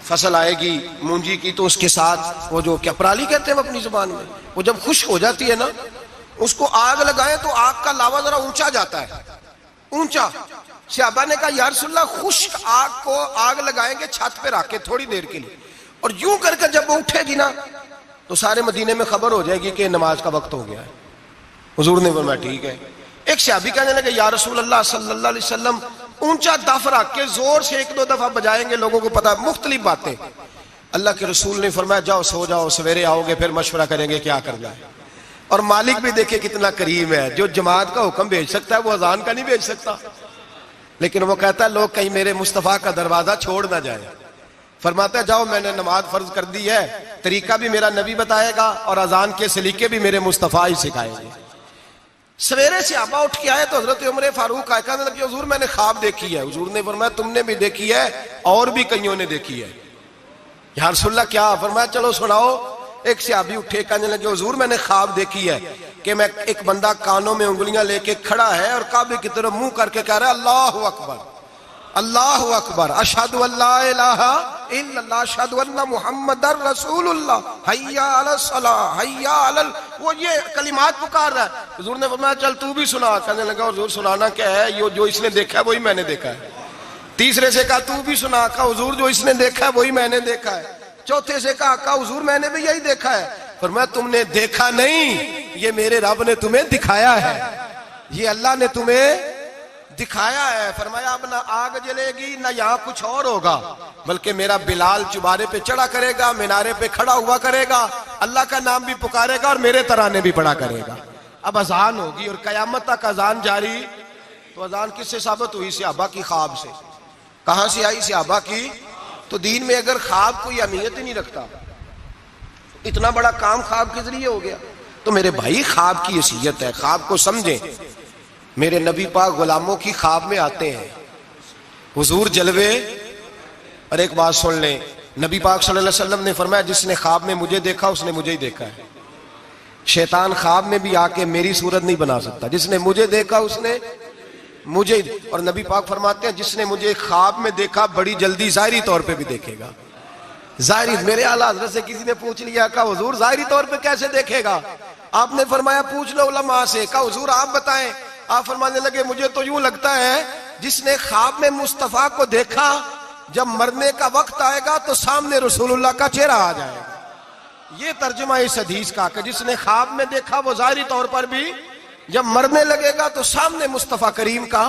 فصل آئے گی مونجی کی تو اس کے ساتھ وہ جو کیا پرالی کہتے ہیں اپنی زبان میں، وہ جب خشک ہو جاتی ہے نا اس کو آگ لگائیں تو آگ کا لاوا ذرا اونچا جاتا ہے، اونچا. صحابہ نے کہا یا رسول اللہ خشک آگ کو آگ لگائیں گے چھت پہ رکھ کے تھوڑی دیر کے لیے، اور یوں کر کے جب وہ اٹھے گی نا تو سارے مدینے میں خبر ہو جائے گی کہ نماز کا وقت ہو گیا ہے. حضور نے فرمایا ٹھیک ہے. ایک صحابی کہنے لگے یا رسول اللہ صلی اللہ علیہ وسلم اونچا دف رکھ کے زور سے ایک دو دفعہ بجائیں گے لوگوں کو پتا، مختلف باتیں. اللہ کے رسول نے فرمایا جاؤ سو جاؤ، سویرے آؤ گے پھر مشورہ کریں گے کیا کرنا ہے. اور مالک بھی دیکھے کتنا کریم ہے، جو جماعت کا حکم بھیج سکتا ہے وہ اذان کا نہیں بھیج سکتا، لیکن وہ کہتا ہے لوگ کہیں میرے مصطفیٰ کا دروازہ چھوڑ نہ جائے. فرماتا ہے جاؤ میں نے نماز فرض کر دی ہے، طریقہ بھی میرا نبی بتائے گا اور اذان کے سلیقے بھی میرے مصطفیٰ ہی سکھائیں گے. سویرے صحابہ اٹھ کے آئے تو حضرت عمر فاروق آئے، کہنے لگے حضور میں نے خواب دیکھی ہے. حضور نے فرمایا تم نے بھی دیکھی ہے اور بھی کئیوں نے دیکھی ہے. یا رسول اللہ کیا؟ فرمایا چلو سناؤ. ایک صحابی اٹھے کہنے لگے حضور میں نے خواب دیکھی ہے کہ میں ایک بندہ کانوں میں انگلیاں لے کے کھڑا ہے اور کعبے کی طرف منہ کر کے کہہ رہا ہے اللہ اکبر اللہ اکبر اشہد ان لا الہ الا اللہ اشہد ان محمد رسول اللہ حی علی الصلاۃ حی علی وہ یہ کلمات پکار رہا ہے. حضور نے فرمایا چل تو بھی سنا. کہنے لگا حضور سنانا کیا ہے؟ یہ جو اس نے دیکھا ہے وہی میں نے دیکھا ہے. تیسرے سے کہا تو بھی سنا. کہا حضور جو اس نے دیکھا ہے وہی میں نے دیکھا ہے. چوتھے سے کہا حضور میں نے بھی یہی دیکھا ہے. فرمایا تم نے دیکھا نہیں، یہ میرے رب نے تمہیں دکھایا ہے، یہ اللہ نے تمہیں دکھایا ہے. فرمایا اب نہ آگ جلے گی نہ یہاں کچھ اور ہوگا، بلکہ میرا بلال چبارے پہ چڑھا کرے گا، مینارے پہ کھڑا ہوا کرے گا، اللہ کا نام بھی پکارے گا اور میرے ترانے بھی پڑھا کرے گا. اب اذان ہوگی اور قیامت تک اذان جاری. تو اذان کس سے ثابت ہوئی؟ صحابہ کی خواب سے. کہاں سے آئی؟ صحابہ کی. تو دین میں اگر خواب کوئی اہمیت ہی نہیں رکھتا، اتنا بڑا کام خواب کے ذریعے ہو گیا، تو میرے بھائی خواب کی حیثیت ہے، خواب کو سمجھیں. میرے نبی پاک غلاموں کی خواب میں آتے ہیں حضور جلوے. اور ایک بات سن لیں، نبی پاک صلی اللہ علیہ وسلم نے فرمایا جس نے خواب میں مجھے دیکھا اس نے مجھے ہی دیکھا ہے. شیطان خواب میں بھی آ کے میری صورت نہیں بنا سکتا، جس نے مجھے دیکھا اس نے مجھے. اور نبی پاک فرماتے ہیں جس نے مجھے خواب میں دیکھا بڑی جلدی ظاہری طور پہ بھی دیکھے گا. ظاہری. میرے اعلیٰ حضرت سے کسی نے پوچھ لیا کہا حضور ظاہری طور پہ کیسے دیکھے گا؟ آپ نے فرمایا پوچھ لو علماء سے. کہا حضور آپ بتائیں. آپ فرمانے لگے مجھے تو یوں لگتا ہے جس نے خواب میں مصطفیٰ کو دیکھا جب مرنے کا وقت آئے گا تو سامنے رسول اللہ کا چہرہ آ جائے گا. یہ ترجمہ اس حدیث کا کہ جس نے خواب میں دیکھا وہ ظاہری طور پر بھی جب مرنے لگے گا تو سامنے مصطفیٰ کریم کا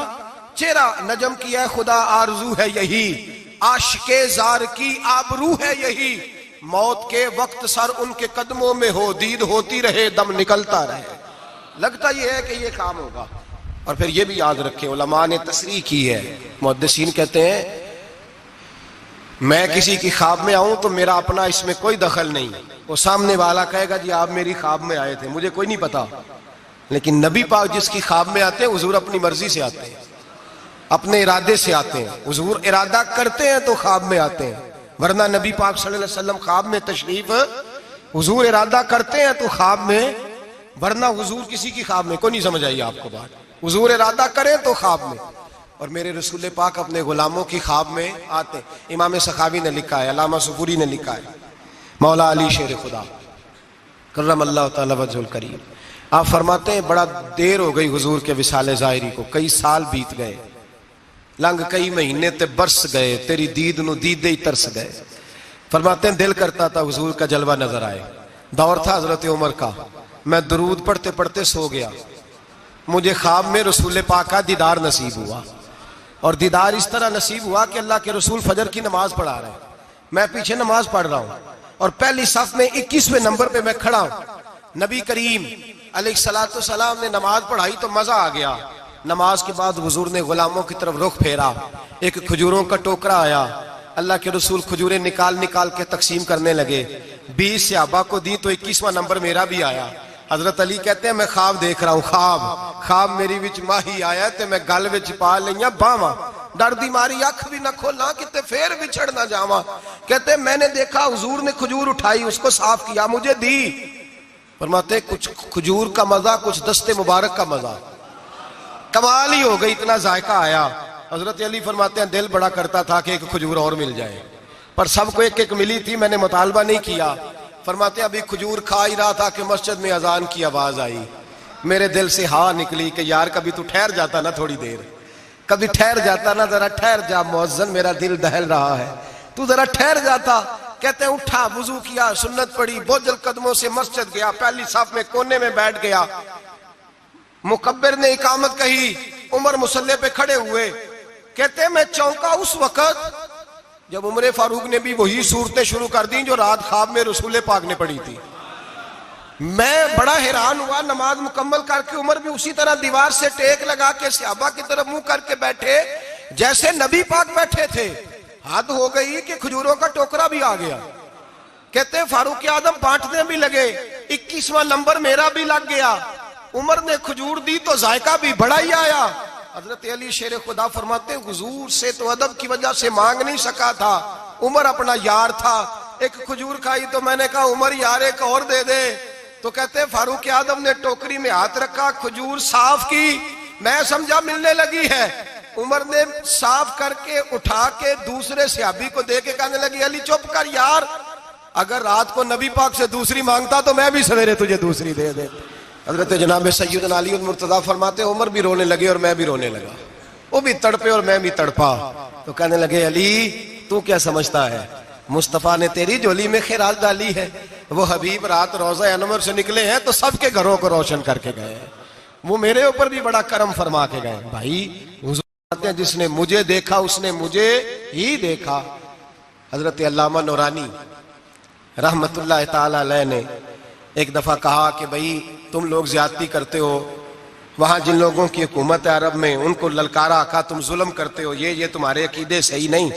چہرہ. نجم کی ہے خدا آرزو ہے یہی، عاشق زار کی آبرو ہے یہی، موت کے وقت سر ان کے قدموں میں ہو، دید ہوتی رہے دم نکلتا رہے. لگتا یہ ہے کہ یہ کام ہوگا. اور پھر یہ بھی یاد رکھیں علماء نے تصریح کی ہے، محدثین کہتے ہیں میں کسی کی خواب میں آؤں تو میرا اپنا اس میں کوئی دخل نہیں. وہ سامنے والا کہے گا جی آپ میری خواب میں آئے تھے مجھے کوئی نہیں پتا، لیکن نبی پاک جس کی خواب میں آتے ہیں حضور اپنی مرضی سے آتے ہیں، اپنے ارادے سے آتے ہیں. حضور ارادہ کرتے ہیں تو خواب میں آتے ہیں، ورنہ نبی پاک صلی اللہ علیہ وسلم خواب میں تشریف، حضور ارادہ کرتے ہیں تو خواب میں، ورنہ حضور کسی کی خواب میں. کوئی نہیں سمجھ آئی آپ کو بات؟ حضور ارادہ کریں تو خواب میں. اور میرے رسول پاک اپنے غلاموں کی خواب میں آتے. امام سخاوی نے لکھا ہے، علامہ سفوری نے لکھا ہے، مولا علی شیر خدا کرم اللہ تعالی وجہ الکریم، آپ فرماتے ہیں بڑا دیر ہو گئی حضور کے وصال ظاہری کو، کئی سال بیت گئے، لنگ کئی مہینے تے برس گئے، تیری دید نو دیدے ہی ترس گئے. فرماتے ہیں دل کرتا تھا حضور کا جلوہ نظر آئے. دور تھا حضرت عمر کا، میں درود پڑھتے پڑھتے سو گیا، مجھے خواب میں رسول پاک کا دیدار نصیب ہوا. اور دیدار اس طرح نصیب ہوا کہ اللہ کے رسول فجر کی نماز پڑھا رہے ہیں، میں پیچھے نماز پڑھ رہا ہوں اور پہلی صف میں 21ویں نمبر پہ میں کھڑا ہوں. نبی کریم علیہ الصلوۃ والسلام نے نماز پڑھائی تو مزہ آ گیا. نماز کے بعد حضور نے غلاموں کی طرف رخ پھیرا، ایک کھجوروں کا ٹوکرا آیا، اللہ کے رسول کھجوریں نکال نکال کے تقسیم کرنے لگے. 20 صحابہ کو دی تو 21واں نمبر میرا بھی آیا. حضرت علی کہتے ہیں میں خواب دیکھ رہا ہوں، خواب میری وچ ماہی آیا تے میں گل وچ پا لئیاں باواں، ڈر دی ماری اکھ بھی نہ کھولا کتے پھر بچھڑ نہ جاواں. کہتے ہیں میں نے دیکھا حضور نے کھجور اٹھائی، اس کو صاف کیا، مجھے دی. فرماتے کچھ کھجور کا مزہ، کچھ دست مبارک کا مزہ، کمال ہی ہو گئی، اتنا ذائقہ آیا. حضرت علی فرماتے ہیں دل بڑا کرتا تھا کہ ایک کھجور اور مل جائے. پر سب کو ایک ایک ملی تھی، میں نے مطالبہ نہیں کیا. فرماتے ہیں ابھی کھجور کھا ہی رہا تھا کہ مسجد میں اذان کی آواز آئی. میرے دل سے ہاں نکلی کہ یار کبھی تو ٹھہر جاتا نا تھوڑی دیر، کبھی ٹھہر جاتا نا، ذرا ٹھہر جا مؤذن، میرا دل دہل رہا ہے، تو ذرا ٹھہر جاتا. کہتے ہیں اٹھا، وضو کیا، سنت پڑھی، بوجھل قدموں سے مسجد گیا، پہلی صف میں کونے میں بیٹھ گیا. مکبر نے اقامت کہی، عمر مصلی پہ کھڑے ہوئے. کہتے ہیں میں چونکا اس وقت جب عمر فاروق نے بھی وہی صورتیں شروع کر دیں جو رات خواب میں رسول پاک نے پڑھی تھی. میں بڑا حیران ہوا. نماز مکمل کر کے عمر بھی اسی طرح دیوار سے ٹیک لگا کے صحابہ کی طرف منہ کر کے بیٹھے جیسے نبی پاک بیٹھے تھے. حد ہو گئی کہ کھجوروں کا ٹوکرا بھی آ گیا. کہتے ہیں فاروق اعظم بانٹنے بھی لگے، 21واں نمبر میرا بھی لگ گیا. عمر نے کھجور دی تو ذائقہ بھی بڑا ہی آیا. حضرت علی شیر خدا فرماتے ہیں حضور سے تو ادب کی وجہ سے مانگ نہیں سکا تھا، عمر اپنا یار تھا. ایک کھجور کھائی تو میں نے کہا عمر یار ایک اور دے دے. تو کہتے ہیں فاروق اعظم نے ٹوکری میں ہاتھ رکھا، کھجور صاف کی، میں سمجھا ملنے لگی ہے. عمر نے صاف کر کے اٹھا کے دوسرے صحابی کو دے کے کہنے لگی علی چپ کر یار، اگر رات کو نبی پاک سے دوسری مانگتا تو میں بھی سویرے تجھے دوسری دے دے. حضرت جناب سیدنا علی المرتضیٰ فرماتے عمر بھی رونے لگے اور میں بھی رونے لگا. وہ بھی تڑپے اور میں بھی تڑپا. تو کہنے لگے علی تو کیا سمجھتا ہے، مصطفیٰ نے تیری جولی میں خیرات ڈالی ہے. وہ حبیب رات روضہ انور سے نکلے ہیں تو سب کے گھروں کو روشن کر کے گئے ہیں. وہ میرے اوپر بھی بڑا کرم فرما کے گئے. بھائی حضور کہتے ہیں جس نے مجھے دیکھا اس نے مجھے ہی دیکھا. حضرت علامہ نورانی رحمت اللہ تعالی علیہ نے ایک دفعہ کہا کہ بھائی تم لوگ زیادتی کرتے ہو، وہاں جن لوگوں کی حکومت ہے عرب میں ان کو للکارا، کہا تم ظلم کرتے ہو، یہ تمہارے عقیدے صحیح نہیں.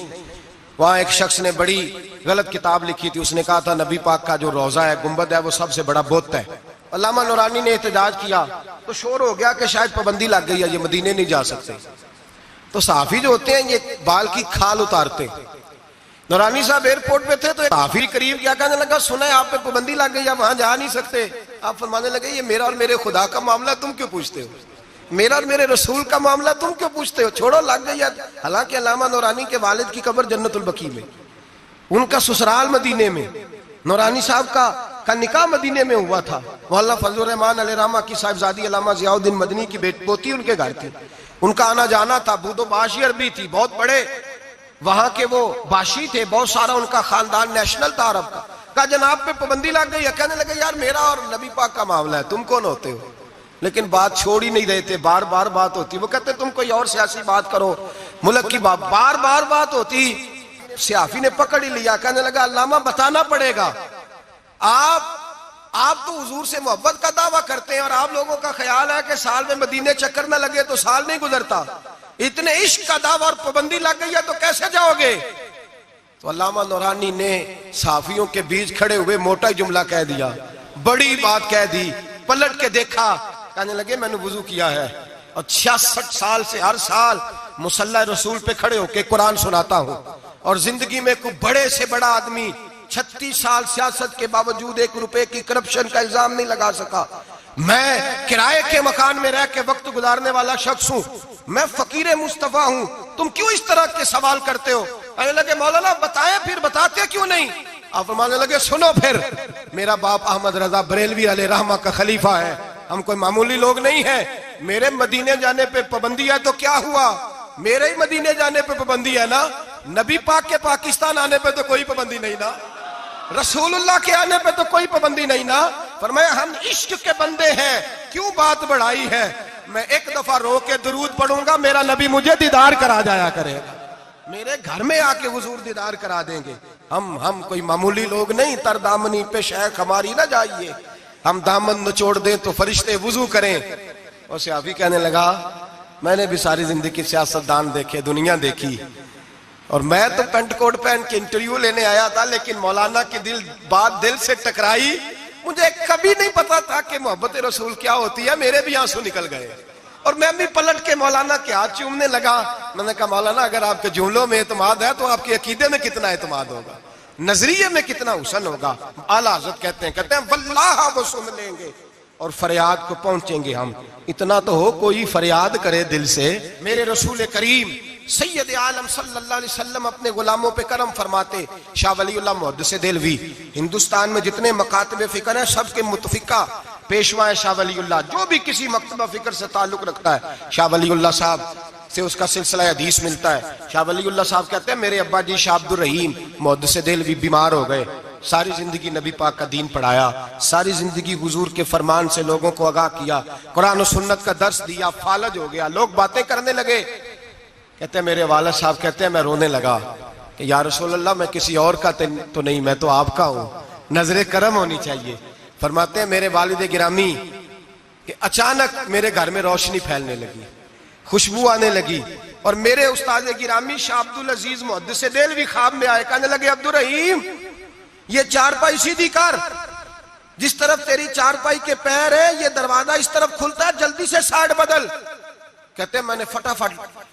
وہاں ایک شخص نے بڑی غلط کتاب لکھی تھی، اس نے کہا تھا نبی پاک کا جو روضہ ہے گنبد ہے وہ سب سے بڑا بت ہے. علامہ نورانی نے احتجاج کیا تو شور ہو گیا کہ شاید پابندی لگ گئی ہے، یہ مدینے نہیں جا سکتے. تو صحافی جو ہوتے ہیں یہ بال کی کھال اتارتے. نورانی صاحب ایئرپورٹ پہ تھے تو صحافی قریب کیا کہنے لگا سنا ہے آپ پہ پابندی لگ گئی ہے، وہاں جا نہیں سکتے. آپ فرمانے لگے یہ میرا اور میرے خدا کا معاملہ تم کیوں پوچھتے ہو، میرا اور میرے رسول کا معاملہ تم کیوں پوچھتے ہو، چھوڑو لگ گئی ہے. حالانکہ علامہ نورانی کے والد کی قبر جنت البقیع میں، ان کا سسرال مدینے میں، نورانی صاحب کا نکاح مدینے میں ہوا تھا. مولانا فضل الرحمان علیہ رحمہ کی صاحبزادی علامہ ضیاء الدین مدنی کی پوتی ان کے گھر تھی. ان کا آنا جانا تھا. بود و باشی عربی تھی، بہت بڑے وہاں کے وہ باشی تھے، بہت سارا ان کا خاندان نیشنل تھا عرب کا. کہا جناب پہ پابندی لگ گئی ہے. کہنے لگے یار میرا اور نبی پاک کا معاملہ ہے، تم کون ہوتے ہو. لیکن بات چھوڑ ہی نہیں رہے تھے، بار بار بات ہوتی. وہ کہتے تم کوئی اور سیاسی بات کرو، ملک کی بار بار بات ہوتی. صحافی نے پکڑ ہی لیا. کہنے لگا علامہ بتانا پڑے گا، آپ تو حضور سے محبت کا دعویٰ کرتے ہیں اور آپ لوگوں کا خیال ہے کہ سال میں مدینے چکر نہ لگے تو سال نہیں گزرتا. اتنے عشق کا دعویٰ اور پابندی لگ گئی ہے تو کیسے جاؤ گے. تو علامہ نورانی نے صحافیوں کے بیچ کھڑے ہوئے موٹا جملہ کہہ دیا، بڑی بات کہہ دی. پلٹ کے دیکھا، کہنے لگے میں نے وضو کیا ہے اور 66 سال سے ہر سال مصلی رسول پہ کھڑے ہو کے قرآن سناتا ہوں، اور زندگی میں کوئی بڑے سے بڑا آدمی 36 سال سیاست کے باوجود 1 روپے کی کرپشن کا الزام نہیں لگا سکا. میں کرائے کے مکان میں رہ کے وقت گزارنے والا شخص ہوں، میں فقیر مصطفیٰ ہوں، تم کیوں اس طرح کے سوال کرتے ہو. کہنے لگے مولانا بتائیں، پھر بتاتے کیوں نہیں. آپ فرمانے لگے سنو پھر، میرا باپ احمد رضا بریلوی علیہ رحمہ کا خلیفہ ہے، ہم کوئی معمولی لوگ نہیں ہیں. میرے مدینے جانے پہ پابندی ہے تو کیا ہوا، میرے ہی مدینے جانے پہ پابندی ہے نا. نبی پاک کے پاکستان آنے پہ تو کوئی پابندی نہیں نا، رسول اللہ کے آنے پہ تو کوئی پابندی نہیں نا. فرمایا ہم عشق کے بندے ہیں، کیوں بات بڑھائی ہے. میں ایک دفعہ رو کے درود پڑھوں گا، میرا نبی مجھے دیدار کرا جایا کرے گا، میرے گھر میں آ کے حضور دیدار کرا دیں گے. ہم کوئی معمولی لوگ نہیں. تر دامنی پہ شیخ ہماری نہ جائیے، ہم دامن نچوڑ دیں تو فرشتے وضو کریں. اور صحافی کہنے لگا میں نے بھی ساری زندگی سیاستدان دیکھے، دنیا دیکھی، اور میں تو پینٹ کوٹ پہن کے انٹرویو لینے آیا تھا، لیکن مولانا کی بات دل سے ٹکرائی. مجھے کبھی نہیں پتا تھا کہ محبت رسول کیا ہوتی ہے. میرے بھی آنسو نکل گئے اور میں بھی پلٹ کے مولانا کے ہاتھ چومنے لگا. میں نے کہا مولانا اگر آپ کے جملوں میں اعتماد ہے تو آپ کے عقیدے میں کتنا اعتماد ہوگا، نظریے میں کتنا حسن ہوگا. اعلیٰ حضرت کہتے ہیں واللہ وہ سن لیں گے اور فریاد کو پہنچیں گے ہم. اتنا تو ہو کوئی فریاد کرے دل سے، میرے رسول کریم سید عالم صلی اللہ علیہ وسلم اپنے غلاموں پہ کرم فرماتے. شاہ ولی اللہ محدث دہلوی ہندوستان میں جتنے مکاتب فکر ہیں سب کے متفقہ پیشوا ہے شاہ ولی اللہ. جو بھی کسی مکتبہ فکر سے تعلق رکھتا ہے شاہ ولی اللہ صاحب سے اس کا سلسلہ حدیث ملتا ہے. شاہ ولی اللہ صاحب کہتے ہیں میرے ابا جی شاہ عبد الرحیم محدث دہلوی بیمار ہو گئے. ساری زندگی نبی پاک کا دین پڑھایا, ساری زندگی حضور کے فرمان سے لوگوں کو آگاہ کیا, قرآن و سنت کا درس دیا, فالج ہو گیا, لوگ باتیں کرنے لگے. کہتے ہیں میرے والد صاحب کہتے ہیں میں رونے لگا کہ یا رسول اللہ میں کسی اور کا تو نہیں, میں تو آپ کا ہوں, نظر کرم ہونی چاہیے. فرماتے ہیں میرے والد گرامی کہ اچانک میرے گھر میں روشنی پھیلنے لگی, خوشبو آنے لگی, اور میرے استاد گرامی شاہ عبد العزیز محدث دہلوی خواب میں آئے. کہنے لگے عبد الرحیم یہ چارپائی سیدھی کر, جس طرف تیری چارپائی کے پیر ہے یہ دروازہ اس طرف کھلتا ہے, جلدی سے سائیڈ بدل. کہتے ہیں میں نے فٹافٹ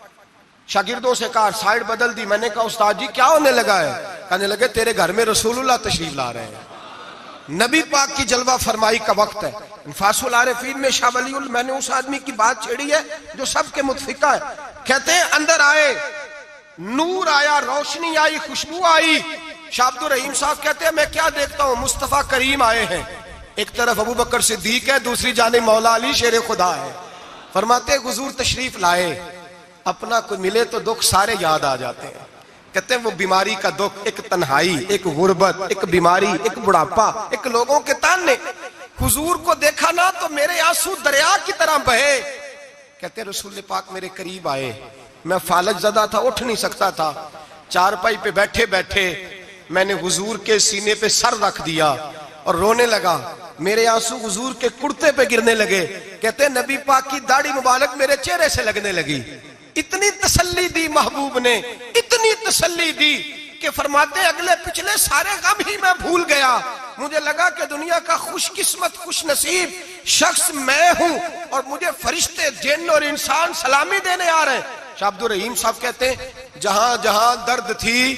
شاگردوں سے کہا سائیڈ بدل دی. میں نے کہا استاد جی کیا ہونے لگا ہے؟ کہنے لگے تیرے گھر میں رسول اللہ تشریف لا رہے ہیں, نبی پاک کی جلوہ فرمائی کا وقت ہے. انفاس العارفین میں شاہ ولی اللہ, میں نے اس آدمی کی بات چھیڑی ہے جو سب کے متفقہ ہے. کہتے ہیں اندر آئے, نور آیا, روشنی آئی, خوشبو آئی. شاہ عبد الرحیم صاحب کہتے ہیں میں کیا دیکھتا ہوں, مصطفیٰ کریم آئے ہیں. ایک طرف ابو بکر صدیق ہے, دوسری جانب مولا علی شیر خدا ہے. فرماتے حضور تشریف لائے, اپنا کوئی ملے تو دکھ سارے یاد آ جاتے ہیں. کہتے ہیں وہ بیماری کا دکھ, ایک تنہائی, ایک غربت, ایک بیماری, ایک بڑھاپا, ایک لوگوں کے تانے. حضور کو دیکھا نا تو میرے آنسو دریا کی طرح بہے. کہتے ہیں رسول پاک میرے قریب آئے, میں فالج زدہ تھا, اٹھ نہیں سکتا تھا. چارپائی پہ بیٹھے بیٹھے میں نے حضور کے سینے پہ سر رکھ دیا اور رونے لگا. میرے آنسو حضور کے کرتے پہ گرنے لگے. کہتے ہیں نبی پاک کی داڑھی مبارک میرے چہرے سے لگنے لگی. اتنی تسلی دی محبوب نے, اتنی تسلی دی کہ فرماتے اگلے پچھلے سارے غم ہی میں بھول گیا. مجھے لگا کہ دنیا کا خوش قسمت خوش نصیب شخص میں ہوں اور مجھے فرشتے جن اور انسان سلامی دینے آ رہے ہیں. شاہ عبد الرحیم صاحب کہتے ہیں جہاں جہاں درد تھی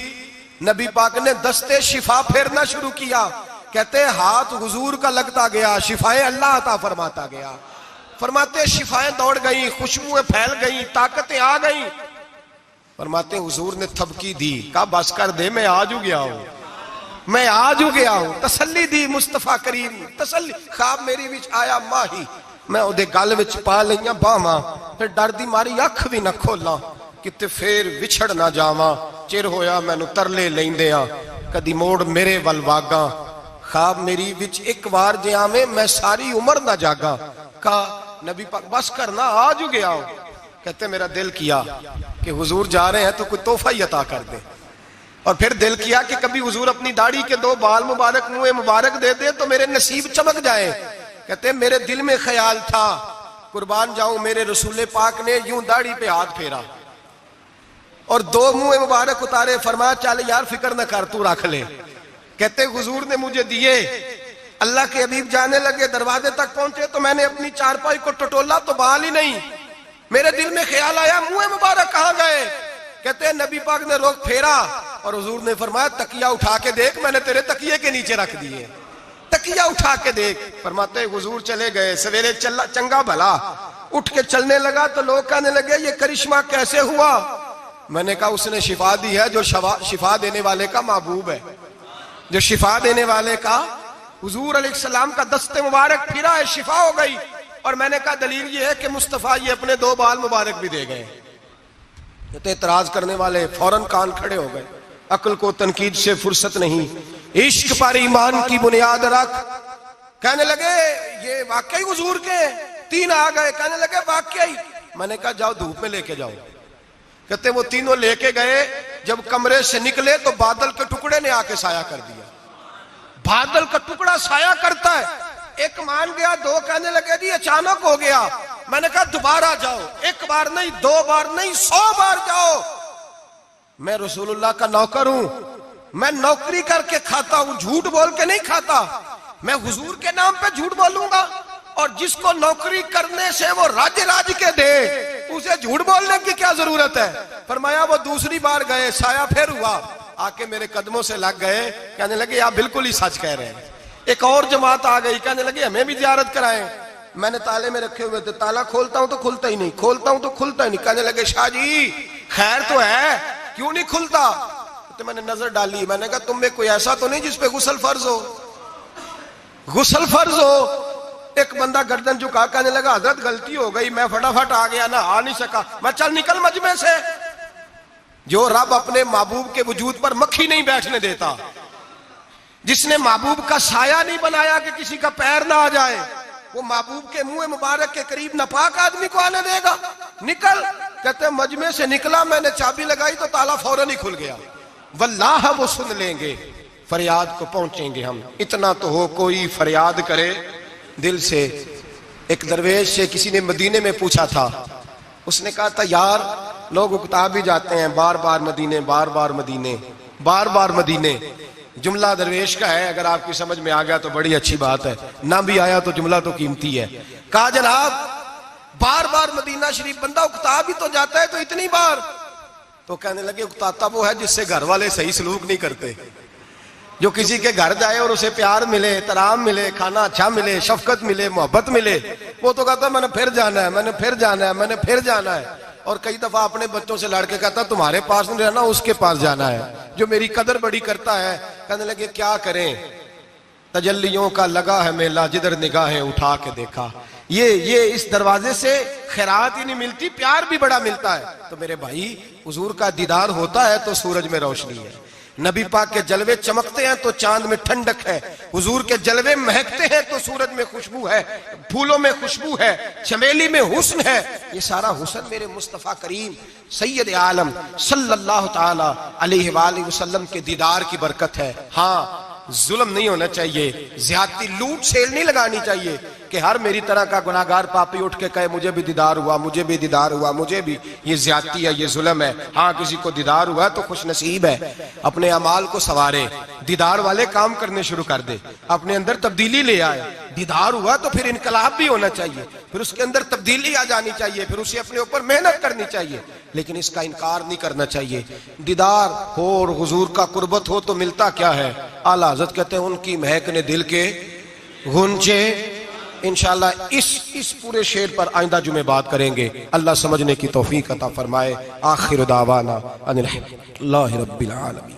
نبی پاک نے دستے شفا پھیرنا شروع کیا. کہتے ہیں ہاتھ حضور کا لگتا گیا, شفائیں اللہ عطا فرماتا گیا. فرماتے شفائیں دوڑ گئیں, خوشبوئیں پھیل گئیں, طاقتیں آ گئیں. فرماتے حضور نے تھبکی دی, کہا بس کر دے میں آج ہو گیا ہوں, میں آج ہو گیا ہوں. تسلی دی مصطفیٰ کریم, تسلی. خواب میری وچ آیا ماہی, میں اودے گل وچ پا لئیاں باواں, پھر ڈر دی ماری اکھ بھی نہ کھولاں کتے پھر وچھڑ نہ جاواں. چر ہویا مینوں ترلے لیندیاں کدی موڑ میرے ول واگاں. خواب میری وچ ایک وار جے آویں میں ساری عمر نہ جاگاں. کہا نبی پاک بس کرنا آج ہو گیا ہو. کہتے میرا دل کیا کہ حضور جا رہے ہیں تو کوئی تحفہ ہی عطا کر دے, اور پھر دل کیا کہ کبھی حضور اپنی داڑھی کے 2 بال مبارک منہ مبارک دے دے تو میرے نصیب چمک جائے. کہتے میرے دل میں خیال تھا قربان جاؤں میرے رسول پاک نے یوں داڑھی پہ ہاتھ پھیرا اور 2 منہ مبارک اتارے. فرمایا چل یار فکر نہ کر تو رکھ لے. کہتے حضور نے مجھے دیے. اللہ کے حبیب جانے لگے, دروازے تک پہنچے تو میں نے اپنی چارپائی کو ٹٹولا تو بال ہی نہیں. میرے دل میں خیال آیا منہ مبارک کہاں گئے. کہتے ہیں نبی پاک نے رخ پھیرا اور حضور نے فرمایا تکیہ اٹھا کے دیکھ, میں نے تیرے تکیے کے نیچے رکھ دیے, تکیہ اٹھا کے دیکھ. فرماتے حضور چلے گئے. سویرے چنگا بھلا اٹھ کے چلنے لگا تو لوگ کہنے لگے یہ کرشمہ کیسے ہوا. میں نے کہا اس نے شفا دی ہے جو شفا دینے والے کا محبوب ہے, جو شفا دینے والے کا حضور علیہ السلام کا دست مبارک پھرا ہے, شفا ہو گئی. اور میں نے کہا دلیل یہ ہے کہ مصطفیٰ یہ اپنے 2 بال مبارک بھی دے گئے. تو اعتراض کرنے والے فوراً کان کھڑے ہو گئے. عقل کو تنقید سے فرصت نہیں, عشق پر ایمان کی بنیاد رکھ. کہنے لگے یہ واقعی حضور کے 3 آ گئے. کہنے لگے واقعی. میں نے کہا جاؤ دھوپ میں لے کے جاؤ. کہتے وہ تینوں لے کے گئے. جب کمرے سے نکلے تو بادل کے ٹکڑے نے آ کے سایہ کر دیا. بادل کا ٹکڑا سایہ کرتا ہے. ایک مان گیا, 2 کہنے لگے جی اچانک ہو گیا. میں نے کہا دوبارہ جاؤ, 1 بار نہیں 2 بار نہیں 100 بار جاؤ. میں رسول اللہ کا نوکر ہوں, میں نوکری کر کے کھاتا ہوں, جھوٹ بول کے نہیں کھاتا. میں حضور کے نام پہ جھوٹ بولوں گا, اور جس کو نوکری کرنے سے وہ راج کے دے اسے جھوٹ بولنے کی کیا ضرورت ہے. فرمایا وہ دوسری بار گئے, سایہ پھر ہوا, آ کے میرے قدموں سے لگ گئے. کہنے لگے آپ بالکل ہی سچ کہہ رہے ہیں. ایک اور جماعت آ گئی, کہنے لگے ہمیں بھی زیارت کرائیں. میں نے تالے میں رکھے ہوئے تھے, تالا کھولتا ہوں تو کھلتا ہی نہیں, کھولتا ہوں تو کھلتا ہی نہیں. کہنے لگے شاہ جی خیر تو ہے، کیوں نہیں کھلتا؟ تو میں نے نظر ڈالی، میں نے کہا تم میں کوئی ایسا تو نہیں جس پہ غسل فرض ہو؟ غسل فرض ہو؟ ایک بندہ گردن جھکا کہنے لگا حضرت غلطی ہو گئی، میں فٹافٹ آ گیا، نہ آ نہیں سکا۔ میں چل نکل مجمع سے۔ جو رب اپنے محبوب کے وجود پر مکھی نہیں بیٹھنے دیتا، جس نے محبوب کا سایہ نہیں بنایا کہ کسی کا پیر نہ آ جائے، وہ محبوب کے منہ مبارک کے قریب ناپاک آدمی کو آنے دے گا؟ نکل۔ کہتے مجمع سے نکلا، میں نے چابی لگائی تو تالا فوراً ہی کھل گیا۔ واللہ وہ سن لیں گے، فریاد کو پہنچیں گے ہم۔ اتنا تو ہو کوئی فریاد کرے دل سے۔ ایک درویش سے کسی نے مدینے میں پوچھا تھا، اس نے کہا تھا یار لوگ اکتا بھی جاتے ہیں بار بار مدینے، بار بار مدینے، بار بار مدینے۔ جملہ درویش کا ہے، اگر آپ کی سمجھ میں آ گیا تو بڑی اچھی بات ہے، نہ بھی آیا تو جملہ تو قیمتی ہے۔ کہا جناب بار بار مدینہ شریف بندہ اکتا بھی تو جاتا ہے تو اتنی بار؟ تو کہنے لگے اکتاتا وہ ہے جس سے گھر والے صحیح سلوک نہیں کرتے۔ جو کسی کے گھر جائے اور اسے پیار ملے، احترام ملے، کھانا اچھا ملے، شفقت ملے، محبت ملے، وہ تو کہتا ہے میں نے پھر جانا ہے، میں نے پھر جانا ہے، میں نے پھر جانا ہے۔ اور کئی دفعہ اپنے بچوں سے لڑ کے کہتا تمہارے پاس نہیں رہنا، اس کے پاس جانا ہے جو میری قدر بڑی کرتا ہے۔ کہنے لگے کیا کریں، تجلیوں کا لگا ہے میلہ، جدھر نگاہیں اٹھا کے دیکھا۔ یہ اس دروازے سے خیرات ہی نہیں ملتی، پیار بھی بڑا ملتا ہے۔ تو میرے بھائی حضور کا دیدار ہوتا ہے تو سورج میں روشنی ہے، نبی پاک کے جلوے چمکتے ہیں تو چاند میں ٹھنڈک ہے، حضور کے جلوے مہکتے ہیں تو سورج میں خوشبو ہے، پھولوں میں خوشبو ہے، چمیلی میں حسن ہے۔ یہ سارا حسن میرے مصطفیٰ کریم سید عالم صلی اللہ تعالی علیہ وآلہ وسلم کے دیدار کی برکت ہے۔ ہاں ظلم نہیں ہونا چاہیے، زیادتی لوٹ سیل نہیں لگانی چاہیے کہ ہر میری طرح کا گناہگار پاپی اٹھ کے کہے مجھے بھی دیدار ہوا، مجھے بھی دیدار ہوا، مجھے بھی۔ یہ زیادتی ہے، یہ ظلم ہے۔ ہاں کسی کو دیدار ہوا تو خوش نصیب ہے، اپنے اعمال کو سنوارے، دیدار والے کام کرنے شروع کر دے، اپنے اندر تبدیلی لے آئے۔ دیدار ہوا تو پھر انقلاب بھی ہونا چاہیے، پھر اس کے اندر تبدیلی آ جانی چاہیے، پھر اسے اپنے اوپر محنت کرنی چاہیے، لیکن اس کا انکار نہیں کرنا چاہیے۔ دیدار ہو اور حضور کا قربت ہو تو ملتا کیا ہے؟ اعلیٰ حضرت کہتے ہیں ان کی مہک نے دل کے غنچے۔ انشاءاللہ اس پورے شعر پر آئندہ جمعے بات کریں گے۔ اللہ سمجھنے کی توفیق عطا فرمائے۔ آخر دعوانا ان الحمد للہ رب العالمین۔